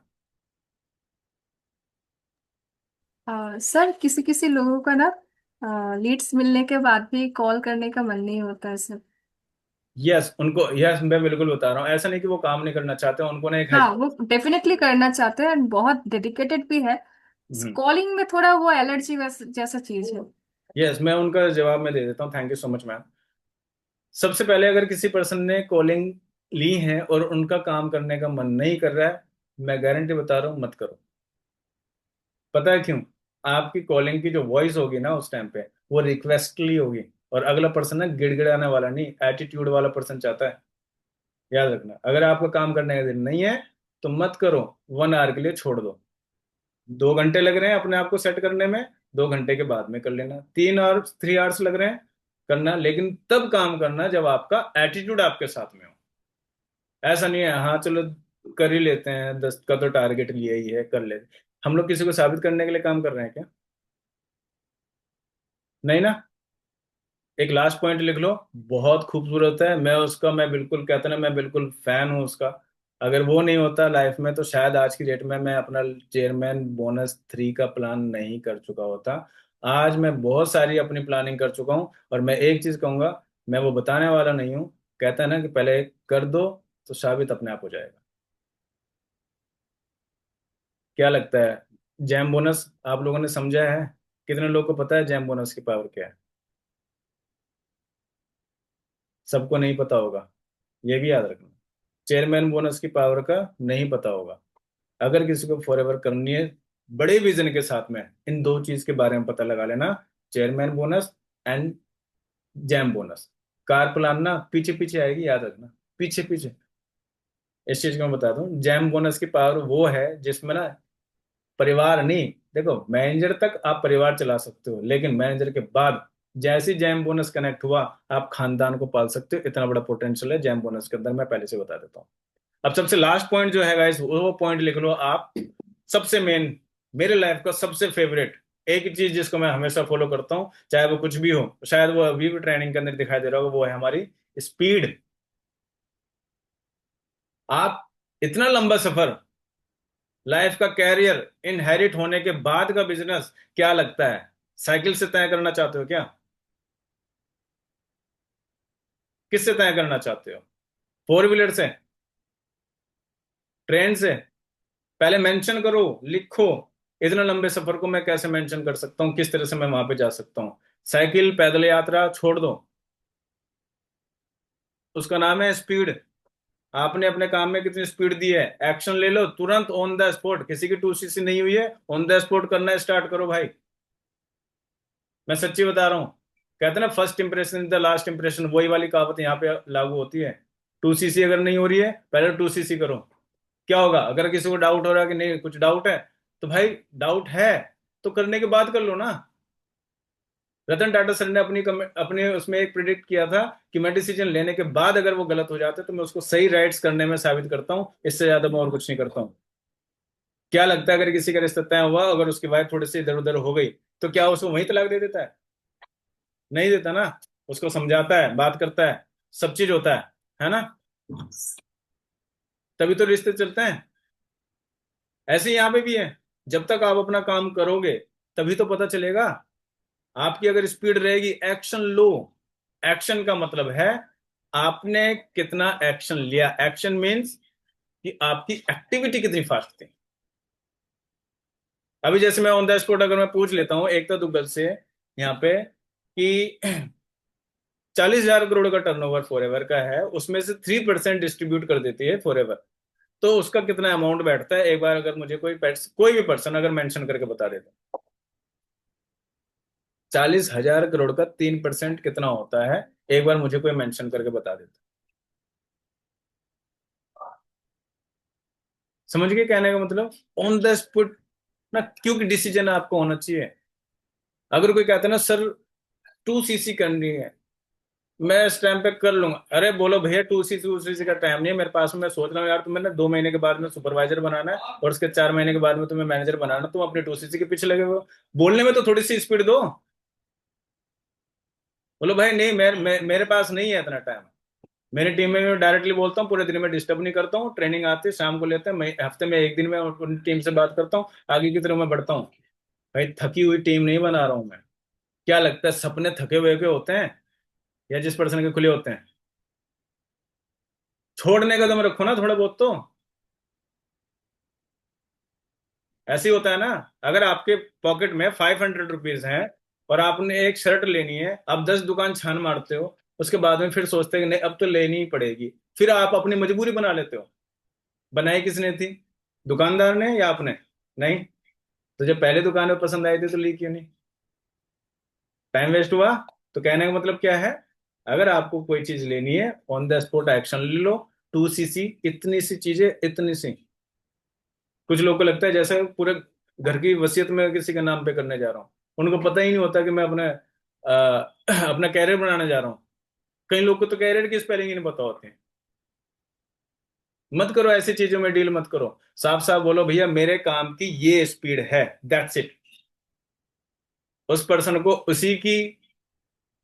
सर किसी किसी लोगों का ना लीड्स मिलने के बाद भी कॉल करने का मन नहीं होता है सर। यस उनको, यस मैं बिल्कुल बता रहा हूँ, ऐसा नहीं कि वो काम नहीं करना चाहते, उनको ना एक हाँ वो डेफिनेटली करना चाहते हैं and बहुत डेडिकेटेड भी है। कॉलिंग में थोड़ा वो एलर्जी जैसा चीज है। यस मैं उनका जवाब मैं दे देता हूँ, thank you so much ma'am. सबसे पहले अगर किसी पर्सन ने कॉलिंग ली है और उनका काम करने का मन नहीं कर रहा है, मैं गारंटी बता रहा हूँ मत करो। पता है क्यों। आपकी कॉलिंग की जो वॉइस होगी ना उस टाइम पे, वो रिक्वेस्टली होगी, और अगला पर्सन ना गिड़गिड़ाने वाला नहीं, एटीट्यूड वाला पर्सन चाहता है। याद रखना, अगर आपका काम करने का दिन नहीं है तो मत करो, 1 आवर के लिए छोड़ दो। 2 घंटे लग रहे हैं अपने आप को सेट करने में, 2 घंटे के बाद में कर लेना। 3 आवर्स 3 आवर्स लग रहे हैं करना, लेकिन तब काम करना जब आपका एटीट्यूड आपके साथ में हो। ऐसा नहीं है हाँ चलो कर ही लेते हैं, 10 का तो टारगेट लिया ही है, कर लेते। हम लोग किसी को साबित करने के लिए काम कर रहे हैं क्या। नहीं ना। एक लास्ट पॉइंट लिख लो, बहुत खूबसूरत है, मैं बिल्कुल कहता ना, मैं बिल्कुल फैन हूँ उसका। अगर वो नहीं होता लाइफ में तो शायद आज की डेट में मैं अपना चेयरमैन बोनस 3 का प्लान नहीं कर चुका होता। आज मैं बहुत सारी अपनी प्लानिंग कर चुका हूँ, और मैं एक चीज कहूंगा, मैं वो बताने वाला नहीं हूँ। कहता है ना कि पहले कर दो तो साबित अपने आप हो जाएगा। क्या लगता है, जैम बोनस आप लोगों ने समझा है। कितने लोग को पता है जैम बोनस की पावर क्या है। सबको नहीं पता होगा, ये भी याद रखना। चेयरमैन बोनस की पावर का नहीं पता होगा। अगर किसी को फॉरएवर करनी है बड़े विजन के साथ में, इन दो चीज के बारे में पता लगा लेना, chairman bonus and jam bonus. Car plan ना पीछे पीछे आएगी, याद रखना, पीछे पीछे। इस चीज को मैं बता दूं, जैम बोनस की पावर वो है जिसमें ना परिवार नहीं, देखो मैनेजर तक आप परिवार चला सकते हो, लेकिन मैनेजर के बाद जैसे जैम बोनस कनेक्ट हुआ, आप खानदान को पाल सकते हो। इतना बड़ा पोटेंशियल है जैम बोनस के अंदर, मैं पहले से बता देता हूँ। अब सबसे लास्ट पॉइंट जो है गाइस, वो पॉइंट लिख लो आप। सबसे मेन, मेरे लाइफ का सबसे फेवरेट एक चीज जिसको मैं हमेशा फॉलो करता हूँ, चाहे वो कुछ भी हो, शायद वो अभी भी ट्रेनिंग के अंदर दिखाई दे रहा होगा, वो है हमारी स्पीड। आप इतना लंबा सफर, लाइफ का कैरियर, इनहेरिट होने के बाद का बिजनेस, क्या लगता है साइकिल से तय करना चाहते हो क्या? किससे तय करना चाहते हो? फोर व्हीलर से? ट्रेन से? पहले मेंशन करो, लिखो। इतना लंबे सफर को मैं कैसे मेंशन कर सकता हूँ, किस तरह से मैं वहां पे जा सकता हूँ? साइकिल, पैदल यात्रा छोड़ दो, उसका नाम है स्पीड। आपने अपने काम में कितनी स्पीड दी है, एक्शन ले लो तुरंत, ऑन द स्पॉट। किसी की 2cc नहीं हुई है, ऑन द स्पॉट करना स्टार्ट करो भाई। मैं सच्ची बता रहा हूँ। कहते हैं ना, first impression the last impression, वही वाली कहावत यहाँ पे लागू होती है। 2cc अगर नहीं हो रही है, पहले 2cc करो। क्या होगा अगर किसी को डाउट हो रहा है कि नहीं, कुछ डाउट है, तो भाई डाउट है तो करने के बाद कर लो ना। रतन टाटा सर ने अपने उसमें एक प्रिडिक्ट किया था कि मैं डिसीजन लेने के बाद अगर वो गलत हो जाते तो मैं उसको सही राइट्स करने में साबित करता हूँ, इससे ज्यादा मैं और कुछ नहीं करता हूँ। क्या लगता है अगर किसी का रिश्ता तय हुआ, अगर उसकी वाइफ थोड़ी सी इधर उधर हो गई, तो क्या उसको वहीं तलाक दे देता है? नहीं देता ना। उसको समझाता है, बात करता है, सब चीज होता है ना? तभी तो रिश्ते चलते हैं। ऐसे ही यहाँ पे भी है। जब तक आप अपना काम करोगे तभी तो पता चलेगा। आपकी अगर स्पीड रहेगी, एक्शन लो। एक्शन का मतलब है आपने कितना एक्शन लिया। एक्शन मीन्स कि आपकी एक्टिविटी कितनी फास्ट थी। अभी जैसे मैं ऑन द स्पॉट अगर मैं पूछ लेता हूं एकता दुग्गल से यहाँ पे कि 40,000 करोड़ का टर्नओवर फॉरएवर का है, उसमें से 3% डिस्ट्रीब्यूट कर देती है फॉरएवर, तो उसका कितना अमाउंट बैठता है? एक बार अगर मुझे कोई भी पर्सन अगर मेंशन करके बता देता, 40,000 करोड़ का 3% कितना होता है, एक बार मुझे कोई मेंशन करके बता देता। समझ गए कहने का मतलब? ऑन द स्पॉट ना, क्योंकि डिसीजन आपको होना चाहिए। अगर कोई कहता है ना सर 2cc करनी है, मैं इस टाइम पे कर लूंगा, अरे बोलो भैया 2cc का टाइम नहीं है मेरे पास में। मैं सोच रहा हूँ यार, तुम्हें ना 2 महीने के बाद में सुपरवाइजर बनाना है और उसके 4 महीने के बाद में तुम्हें मैनेजर बनाना, तुम अपने 2cc के पीछे लगे हो। बोलने में तो थोड़ी सी स्पीड दो। बोलो भाई नहीं, मेरे पास नहीं है इतना टाइम। मेरी टीम में मैं डायरेक्टली बोलता हूँ, पूरे दिन में डिस्टर्ब नहीं करता हूँ। ट्रेनिंग आती है शाम को लेते हैं, मैं हफ्ते में एक दिन में उन टीम से बात करता हूँ, आगे की तरफ मैं बढ़ता हूँ। भाई थकी हुई टीम नहीं बना रहा हूँ मैं। क्या लगता है सपने थके हुए के होते हैं या जिस पर्सन के खुले होते हैं? छोड़ने का दम रखो ना थोड़ा बहुत तो। ऐसे ही होता है ना। अगर आपके पॉकेट में 500 रुपीज हैं और आपने एक शर्ट लेनी है, आप 10 दुकान छान मारते हो, उसके बाद में फिर सोचते हैं कि नहीं अब तो लेनी ही पड़ेगी, फिर आप अपनी मजबूरी बना लेते हो। बनाई किसने थी? दुकानदार ने या आपने? नहीं। तो जब पहले दुकान में पसंद आई थी तो ली क्यों नहीं? टाइम वेस्ट हुआ। तो कहने का मतलब क्या है? अगर आपको कोई चीज लेनी है, ऑन द स्पॉट एक्शन ले लो। 2cc, इतनी सी चीजें, इतनी सी। कुछ लोगों को लगता है जैसे पूरे घर की वसीयत में किसी के नाम पे करने जा रहा हूँ। उनको पता ही नहीं होता कि मैं अपना कैरियर बनाने जा रहा हूँ। कई लोग को तो कैरियर की स्पेलिंग ही नहीं पता होती है। मत करो ऐसी चीजों में डील, मत करो। साफ साफ बोलो भैया मेरे काम की ये स्पीड है, दैट्स इट। उस पर्सन को उसी की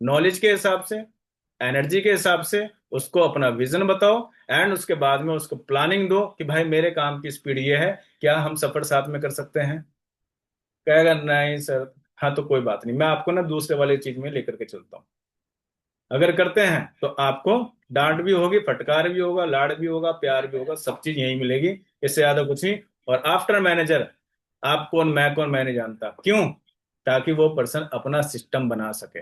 नॉलेज के हिसाब से, एनर्जी के हिसाब से उसको अपना विजन बताओ, एंड उसके बाद में उसको प्लानिंग दो कि भाई मेरे काम की स्पीड ये है, क्या हम सफर साथ में कर सकते हैं? कहेगा नहीं सर। हाँ तो कोई बात नहीं, मैं आपको ना दूसरे वाली चीज में लेकर के चलता हूँ। अगर करते हैं तो आपको डांट भी होगी, फटकार भी होगा, लाड़ भी होगा, प्यार भी होगा, सब चीज यहीं मिलेगी। इससे ज्यादा कुछ नहीं। और आफ्टर मैनेजर, आप कौन मैं कौन मैं नहीं जानता, क्यों? ताकि वो पर्सन अपना सिस्टम बना सके,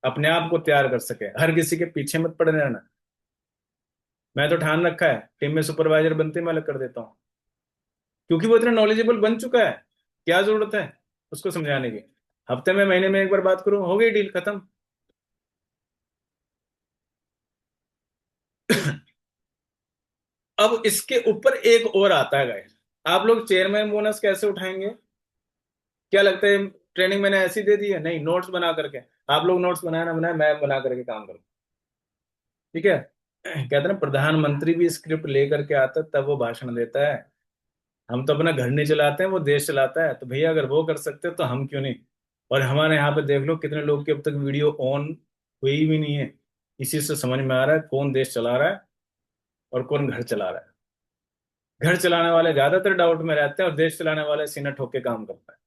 अपने आप को तैयार कर सके। हर किसी के पीछे मत पड़े रहना। मैं तो ठान रखा है टीम में सुपरवाइजर बनते मैं अलग कर देता हूँ, क्योंकि वो इतना नॉलेजेबल बन चुका है। क्या जरूरत है उसको समझाने की? हफ्ते में, महीने में एक बार बात करो, हो गई डील खत्म। अब इसके ऊपर एक और आता है गाइस, आप लोग चेयरमैन बोनस कैसे उठाएंगे? क्या लगता है ट्रेनिंग मैंने ऐसी दे दी है? नहीं, नोट्स बना करके। आप लोग नोट्स बनाए ना बनाए, मैं बना करके काम करूँ। ठीक है। कहते हैं ना, प्रधानमंत्री भी स्क्रिप्ट लेकर के आता है तब वो भाषण देता है। हम तो अपना घर नहीं चलाते हैं, वो देश चलाता है। तो भैया अगर वो कर सकते हो तो हम क्यों नहीं। और हमारे यहाँ पे देख लो कितने लोग की अब तक वीडियो ऑन हुई भी नहीं है। इसी से समझ में आ रहा है कौन देश चला रहा है और कौन घर चला रहा है। घर चलाने वाले ज्यादातर डाउट में रहते हैं और देश चलाने वाले सीना ठोक के काम करता है।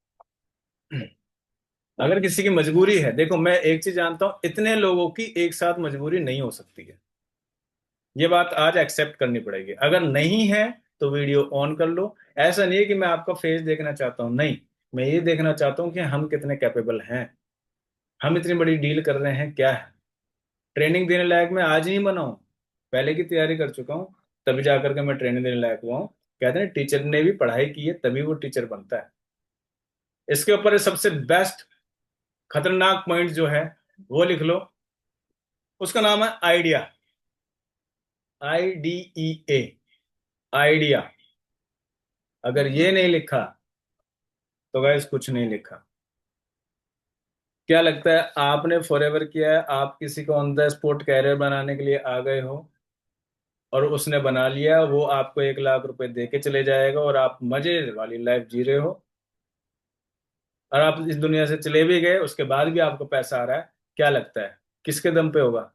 अगर किसी की मजबूरी है, देखो मैं एक चीज जानता हूं, इतने लोगों की एक साथ मजबूरी नहीं हो सकती है। ये बात आज एक्सेप्ट करनी पड़ेगी। अगर नहीं है तो वीडियो ऑन कर लो। ऐसा नहीं है कि मैं आपका फेस देखना चाहता हूं, नहीं। मैं ये देखना चाहता हूं कि हम कितने कैपेबल हैं। हम इतनी बड़ी डील कर रहे हैं क्या है। ट्रेनिंग देने लायक मैं आज नहीं बना हूं, पहले की तैयारी कर चुका हूं। तभी जाकर के मैं ट्रेनिंग देने लायक हुआ हूं। कहते हैं टीचर ने भी पढ़ाई की है तभी वो टीचर बनता है। इसके ऊपर सबसे बेस्ट खतरनाक पॉइंट जो है वो लिख लो। उसका नाम है आइडिया। IDEA। आइडिया। अगर ये नहीं लिखा तो गाइस कुछ नहीं लिखा। क्या लगता है आपने फॉरएवर किया है, आप किसी को ऑन द स्पॉट कैरियर बनाने के लिए आ गए हो और उसने बना लिया, वो आपको 1 लाख रुपए दे के चले जाएगा और आप मजे वाली लाइफ जी रहे हो। और आप इस दुनिया से चले भी गए उसके बाद भी आपको पैसा आ रहा है। क्या लगता है किसके दम पे होगा?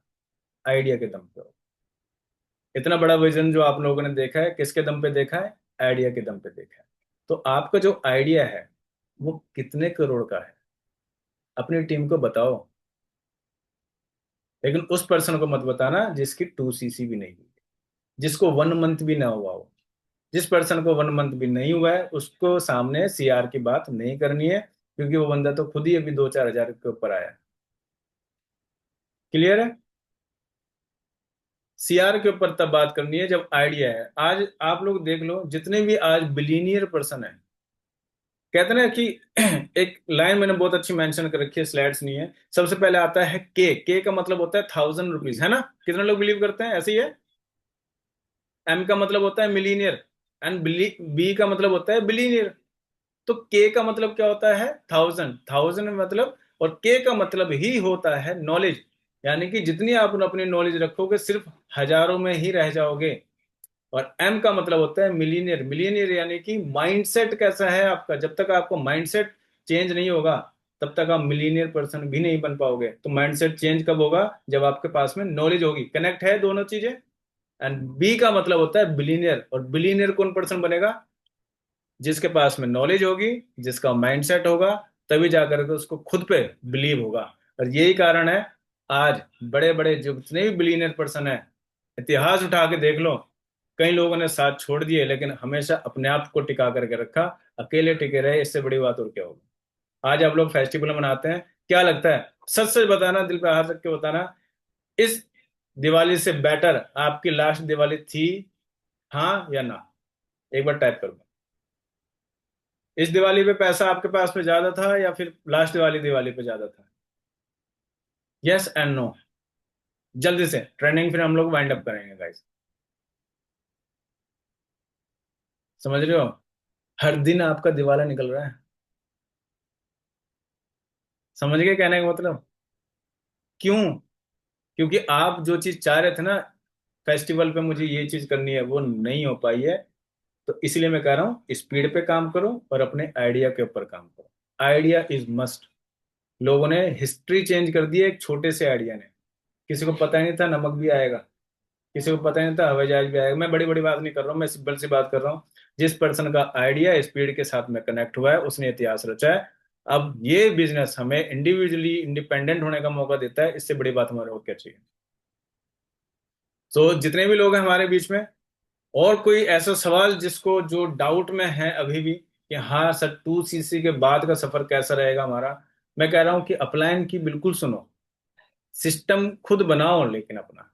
आइडिया के दम पे होगा। इतना बड़ा विजन जो आप लोगों ने देखा है किसके दम पे देखा है? आइडिया के दम पे देखा है। तो आपका जो आइडिया है वो कितने करोड़ का है, अपनी टीम को बताओ। लेकिन उस पर्सन को मत बताना जिसकी 2cc भी नहीं हुई, जिसको 1 मंथ भी ना हुआ हो। जिस पर्सन को 1 मंथ भी नहीं हुआ है उसको सामने CR की बात नहीं करनी है, क्योंकि वो बंदा तो खुद ही अभी 2-4 हजार के ऊपर आया है। क्लियर है? CR के ऊपर तब बात करनी है जब आइडिया है। आज आप लोग देख लो जितने भी आज बिलीनियर पर्सन है, कहते हैं ना कि एक लाइन मैंने बहुत अच्छी मेंशन कर रखी है, स्लाइड्स नहीं है। सबसे पहले आता है के का मतलब होता है 1000 रुपीज, है ना? कितने लोग बिलीव करते हैं ऐसे ही है। M का मतलब होता है मिलीनियर एंड बी का मतलब होता है बिलीनियर। तो के का मतलब क्या होता है? 1000। 1000 मतलब, और के का मतलब ही होता है नॉलेज। यानी कि जितनी आप अपनी नॉलेज रखोगे सिर्फ हजारों में ही रह जाओगे। और एम का मतलब होता है मिलीनियर। मिलीनियर यानी कि माइंडसेट कैसा है आपका। जब तक आपको माइंडसेट चेंज नहीं होगा तब तक आप मिलीनियर पर्सन भी नहीं बन पाओगे। तो माइंडसेट चेंज कब होगा? जब आपके पास में नॉलेज होगी। कनेक्ट है दोनों चीजें। एंड बी का मतलब होता है बिलीनियर। और बिलीनियर कौन पर्सन बनेगा? जिसके पास में नॉलेज होगी, जिसका माइंडसेट होगा, तभी जाकर के उसको खुद पे बिलीव होगा। और यही कारण है आज बड़े बड़े जो जितने भी बिलीनियर पर्सन है, इतिहास उठा के देख लो, कई लोगों ने साथ छोड़ दिए लेकिन हमेशा अपने आप को टिका करके रखा। अकेले टिके रहे, इससे बड़ी बात और क्या होगी। आज आप लोग फेस्टिवल मनाते हैं, क्या लगता है? सच सच बताना, दिल पे हाथ रख के बताना, इस दिवाली से बेटर आपकी लास्ट दिवाली थी, हाँ या ना? एक बार टाइप करो। इस दिवाली पे पैसा आपके पास में ज्यादा था या फिर लास्ट दिवाली दिवाली पे ज्यादा था? Yes and no. जल्दी से ट्रेंडिंग फिर हम लोग वाइंड अप करेंगे गाइस। समझ रहे हो? हर दिन आपका दिवाला निकल रहा है। समझ गए कहने का मतलब? क्यों? क्योंकि आप जो चीज चाह रहे थे ना, फेस्टिवल पे मुझे ये चीज करनी है, वो नहीं हो पाई है। तो इसलिए मैं कह रहा हूँ स्पीड पे काम करो और अपने आइडिया के ऊपर काम करो। Idea is must. लोगों ने हिस्ट्री चेंज कर दी है एक छोटे से आइडिया ने। किसी को पता ही नहीं था नमक भी आएगा, किसी को पता नहीं था हवाई जहाज भी आएगा। मैं बड़ी बड़ी बात नहीं कर रहा हूँ, मैं सिंपल सी बात कर रहा हूँ। जिस पर्सन का आइडिया स्पीड के साथ में कनेक्ट हुआ है उसने इतिहास रचा है। अब ये बिजनेस हमें इंडिविजुअली इंडिपेंडेंट होने का मौका देता है, इससे बड़ी बात हमारे को क्या चाहिए। तो जितने भी लोग हैं हमारे बीच में, और कोई ऐसा सवाल जिसको जो डाउट में है अभी भी कि हाँ सर 2cc के बाद का सफर कैसा रहेगा हमारा, मैं कह रहा हूँ कि अपलाइन की बिल्कुल सुनो। सिस्टम खुद बनाओ लेकिन अपना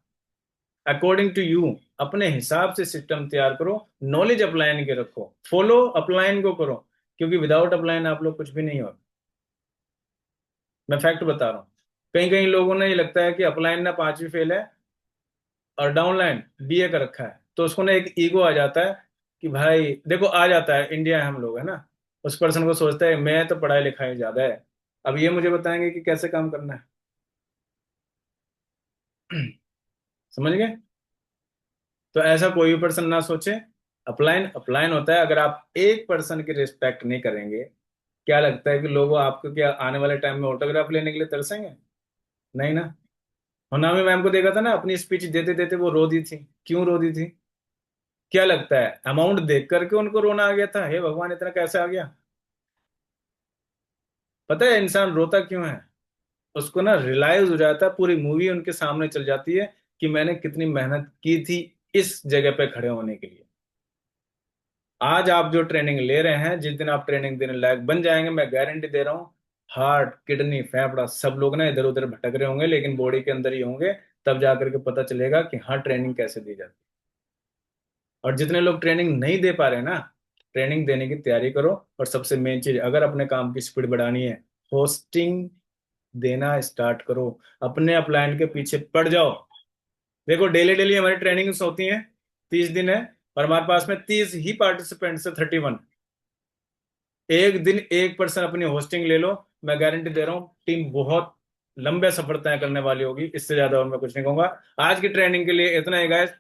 अकॉर्डिंग टू यू, अपने हिसाब से सिस्टम तैयार करो। नॉलेज अपलाइन के रखो, फॉलो अपलाइन को करो, क्योंकि विदाउट अपलाइन आप लोग कुछ भी नहीं हो। मैं फैक्ट बता रहा हूँ। कई कई लोगों ने ये लगता है कि अपलाइन ना 5वीं फेल है और डाउनलाइन BA का रखा है, तो उसको ना एक ईगो आ जाता है कि भाई देखो, आ जाता है, इंडिया है हम लोग, है ना। उस पर्सन को सोचता है मैं तो पढ़ाई लिखाई ज्यादा है। अब ये मुझे बताएंगे कि कैसे काम करना है। समझ गए? तो ऐसा कोई भी पर्सन ना सोचे। अपलाइन अपलाइन होता है, अगर आप एक पर्सन की रिस्पेक्ट नहीं करेंगे, क्या लगता है कि लोग आपको क्या आने वाले टाइम में ऑटोग्राफ लेने के लिए तरसेंगे? नहीं ना। होनामी मैम को देखा था ना, अपनी स्पीच देते देते वो रो दी थी। क्यों रो दी थी? क्या लगता है, अमाउंट देख करके उनको रोना आ गया था? हे भगवान, इतना कैसे आ गया? पता है इंसान रोता क्यों है? उसको ना रियलाइज हो जाता है, पूरी मूवी उनके सामने चल जाती है कि मैंने कितनी मेहनत की थी इस जगह पे खड़े होने के लिए। आज आप जो ट्रेनिंग ले रहे हैं, जिस दिन आप ट्रेनिंग देने लायक बन जाएंगे, मैं गारंटी दे रहा हूँ, हार्ट, किडनी, फेफड़ा सब लोग ना इधर उधर भटक रहे होंगे, लेकिन बॉडी के अंदर ही होंगे। तब जाकर के पता चलेगा कि हाँ, ट्रेनिंग कैसे दी जाती है। और जितने लोग ट्रेनिंग नहीं दे पा रहे हैं ना, ट्रेनिंग देने की तैयारी करो। और सबसे मेन चीज, अगर अपने काम की स्पीड बढ़ानी है, होस्टिंग देना स्टार्ट करो। अपने अपलाइन के पीछे पड़ जाओ। देखो, डेली डेली हमारी ट्रेनिंग्स होती हैं, 30 दिन है, और हमारे पास में 30 ही पार्टिसिपेंट्स है, 31। एक दिन एक पर्सन अपनी होस्टिंग ले लो, मैं गारंटी दे रहा हूँ टीम बहुत लंबे सफर तय करने वाली होगी। इससे ज्यादा और मैं कुछ नहीं कहूंगा। आज की ट्रेनिंग के लिए इतना ही गाइस।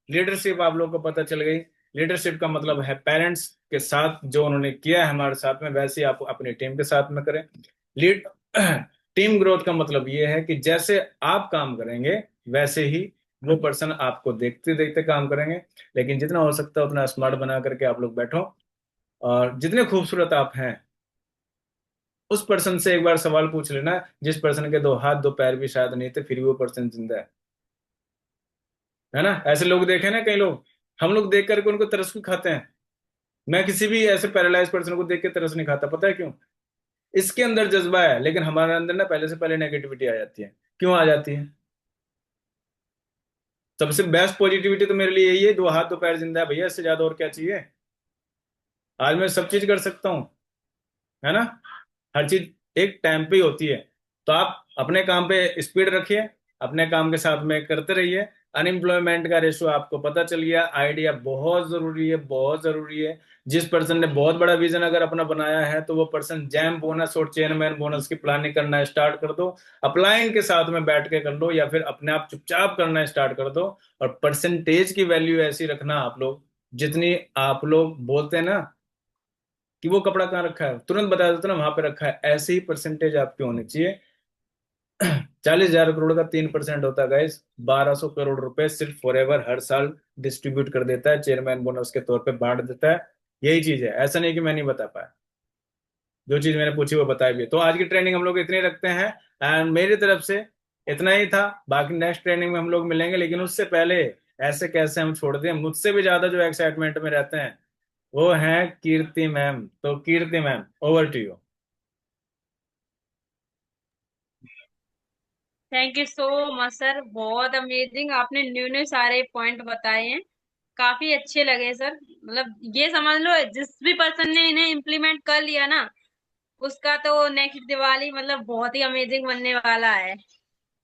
लीडरशिप आप लोगों को पता चल गई। लीडरशिप का मतलब है पेरेंट्स के साथ जो उन्होंने किया है हमारे साथ में, वैसे ही आप अपनी टीम के साथ में करें। लीड टीम ग्रोथ का मतलब ये है कि जैसे आप काम करेंगे, वैसे ही वो पर्सन आपको देखते देखते काम करेंगे। लेकिन जितना हो सकता है उतना स्मार्ट बना करके आप लोग बैठो। और जितने खूबसूरत आप हैं, उस पर्सन से एक बार सवाल पूछ लेना, जिस पर्सन के 2 हाथ 2 पैर भी शायद नहीं थे, फिर भी वो पर्सन जिंदा है ना। ऐसे लोग देखे ना, कई लोग, हम लोग देख करके उनको तरस भी खाते हैं। मैं किसी भी ऐसे पैरालाइज पर्सन को देख के तरस नहीं खाता, पता है क्यों? इसके अंदर जज्बा है, लेकिन हमारे अंदर ना पहले से पहले नेगेटिविटी आ जाती है। क्यों आ जाती है? सबसे बेस्ट पॉजिटिविटी तो मेरे लिए यही है, 2 हाथ 2 पैर जिंदा है भैया, इससे ज्यादा और क्या चाहिए? आज मैं सब चीज कर सकता हूँ, है ना। हर चीज एक टाइम पे ही होती है। तो आप अपने काम पे स्पीड रखिए, अपने काम के साथ में करते रहिए। अनएम्प्लॉयमेंट का रेशो आपको पता चल गया। आइडिया बहुत जरूरी है, बहुत जरूरी है। जिस पर्सन ने बहुत बड़ा विजन अगर अपना बनाया है, तो वो पर्सन जैम बोनस और चेयरमैन बोनस की प्लानिंग करना स्टार्ट कर दो। अपलाइन के साथ में बैठ के कर लो, या फिर अपने आप चुपचाप करना स्टार्ट कर दो। और परसेंटेज की वैल्यू ऐसी रखना आप लोग, जितनी आप लोग बोलते हैं ना कि वो कपड़ा कहाँ रखा है, तुरंत बता देते ना वहां पे रखा है, ऐसे ही परसेंटेज आपकी होनी चाहिए। 40,000 करोड़ का 3% होता है गाइस, 1,200 करोड़ रुपए सिर्फ फॉरएवर हर साल डिस्ट्रीब्यूट कर देता है, चेयरमैन बोनस के तौर पे बांट देता है। यही चीज है, ऐसा नहीं कि मैं नहीं बता पाया। जो चीज मैंने पूछी वो बताई भी है। तो आज की ट्रेनिंग हम लोग इतनी रखते हैं, एंड मेरी तरफ से इतना ही था। बाकी नेक्स्ट ट्रेनिंग में हम लोग मिलेंगे, लेकिन उससे पहले ऐसे कैसे हम छोड़ दें, मुझसे भी ज्यादा जो एक्साइटमेंट में रहते हैं वो हैं कीर्ति मैम। तो Kirti ma'am, over to you. Thank you so much sir, बहुत अमेजिंग, आपने न्यू न्यू सारे पॉइंट बताए हैं, काफी अच्छे लगे सर। मतलब ये समझ लो, जिस भी पर्सन ने इन्हें इम्प्लीमेंट कर लिया ना, उसका तो नेक्स्ट दिवाली मतलब बहुत ही अमेजिंग बनने वाला है।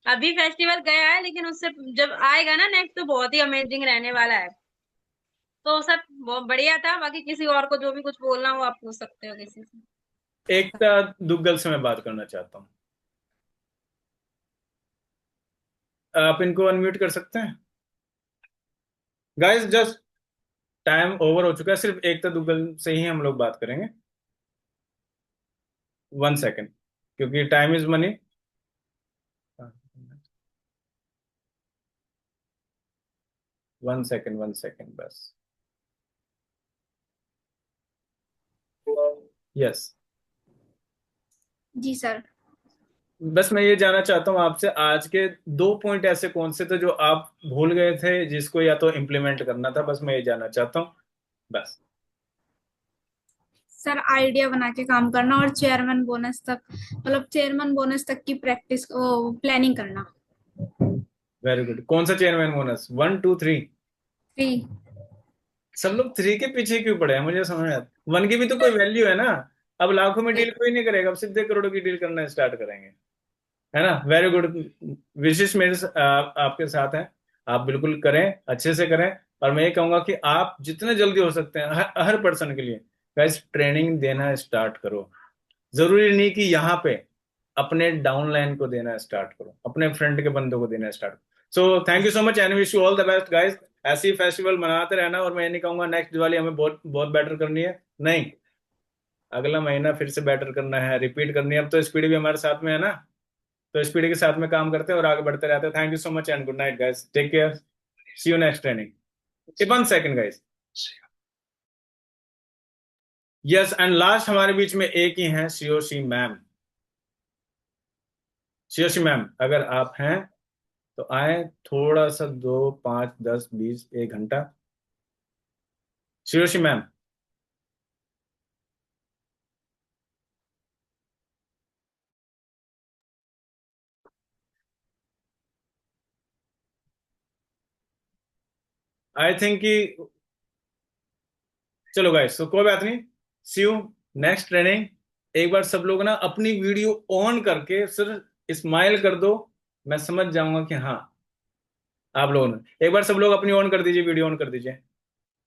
अभी फेस्टिवल गया है, लेकिन उससे जब आएगा ना नेक्स्ट, तो बहुत ही अमेजिंग रहने वाला है। तो सर बहुत बढ़िया था, बाकी किसी और को जो भी कुछ बोलना हो आप पूछ सकते हो किसी से। एकता दुग्गल से मैं बात करना चाहता हूँ। आप इनको अनम्यूट कर सकते हैं? गाइस, जस्ट टाइम ओवर हो चुका है, सिर्फ एकता दुग्गल से ही हम लोग बात करेंगे। 1 सेकेंड, क्योंकि time is money. 1 second, 1 second बस। यस। जी सर। बस मैं ये जानना चाहता हूँ आपसे, आज के 2 पॉइंट ऐसे कौन से थे जो आप भूल गए थे, जिसको या तो इम्प्लीमेंट करना था? बस मैं ये जानना चाहता हूँ, बस। सर आइडिया बना के काम करना, और चेयरमैन बोनस तक, मतलब चेयरमैन बोनस तक की प्रैक्टिस प्लानिंग करना। Very good. कौन सा चेयरमैन बोनस, 1 2 3? 3। सब लोग 3 के पीछे क्यों पड़े हैं, मुझे समझ नहीं आता। 1 की भी तो कोई वैल्यू है ना। अब लाखों में डील कोई नहीं करेगा, अब सीधे करोड़ों की डील करना स्टार्ट करेंगे, है ना। Very good. विशेष मेरे आपके साथ हैं। आप बिल्कुल करें, अच्छे से करें। और मैं ये कहूंगा कि आप जितने जल्दी हो सकते हैं, हर पर्सन के लिए गाइस ट्रेनिंग देना स्टार्ट करो। जरूरी नहीं कि यहाँ पे, अपने डाउनलाइन को देना स्टार्ट करो, अपने फ्रंट के बंदों को देना स्टार्ट करो। सो thank you so much and wish you all the best guys. ऐसी फेस्टिवल मनाते रहना, और मैं ये नहीं कहूंगा नेक्स्ट दिवाली हमें बहुत बहुत बेटर करनी है, नहीं, अगला महीना फिर से बेटर करना है, रिपीट करनी है। अब तो स्पीड भी हमारे साथ में है ना, तो स्पीड के साथ में काम करते हैं और आगे बढ़ते रहते हैं। Thank you so much and good night guys, take care, see you next training. 1 second guys, yes, and last हमारे बीच में एक ही है, सीओसी मैम। सीओसी मैम अगर आप हैं तो आए, थोड़ा सा 2, 5, 10, 20, 1 घंटा। सीओसी मैम, आई थिंक कि चलो गाइस, तो कोई बात नहीं, सी यू नेक्स्ट ट्रेनिंग। एक बार सब लोग ना अपनी वीडियो ऑन करके सिर्फ स्माइल कर दो, मैं समझ जाऊंगा कि हाँ आप लोगों ने। एक बार सब लोग अपनी ऑन कर दीजिए, वीडियो ऑन कर दीजिए।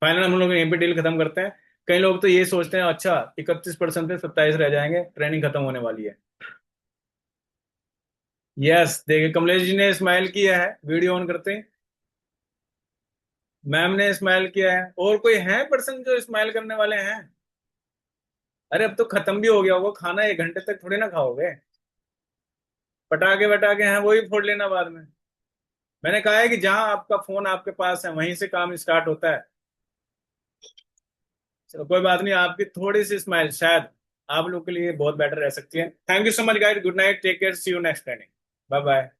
फाइनल हम लोग यहीं पे डील खत्म करते हैं। कई लोग तो ये सोचते हैं अच्छा 31% पे 27 रह जाएंगे, ट्रेनिंग खत्म होने वाली है। यस, देखिए कमलेश जी ने स्माइल किया है, वीडियो ऑन करते हैं। मैम ने स्माइल किया है, और कोई है पर्सन जो स्माइल करने वाले हैं? अरे अब तो खत्म भी हो गया होगा खाना, 1 घंटे तक थोड़ी ना खाओगे, पटाखे वटाखे हैं वही फोड़ लेना बाद में। मैंने कहा है कि जहां आपका फोन आपके पास है वहीं से काम स्टार्ट होता है। चलो कोई बात नहीं, आपकी थोड़ी सी स्माइल शायद आप लोग के लिए बहुत बेटर रह सकती है। Thank you so much guys, good night, take care, see you next time, bye bye.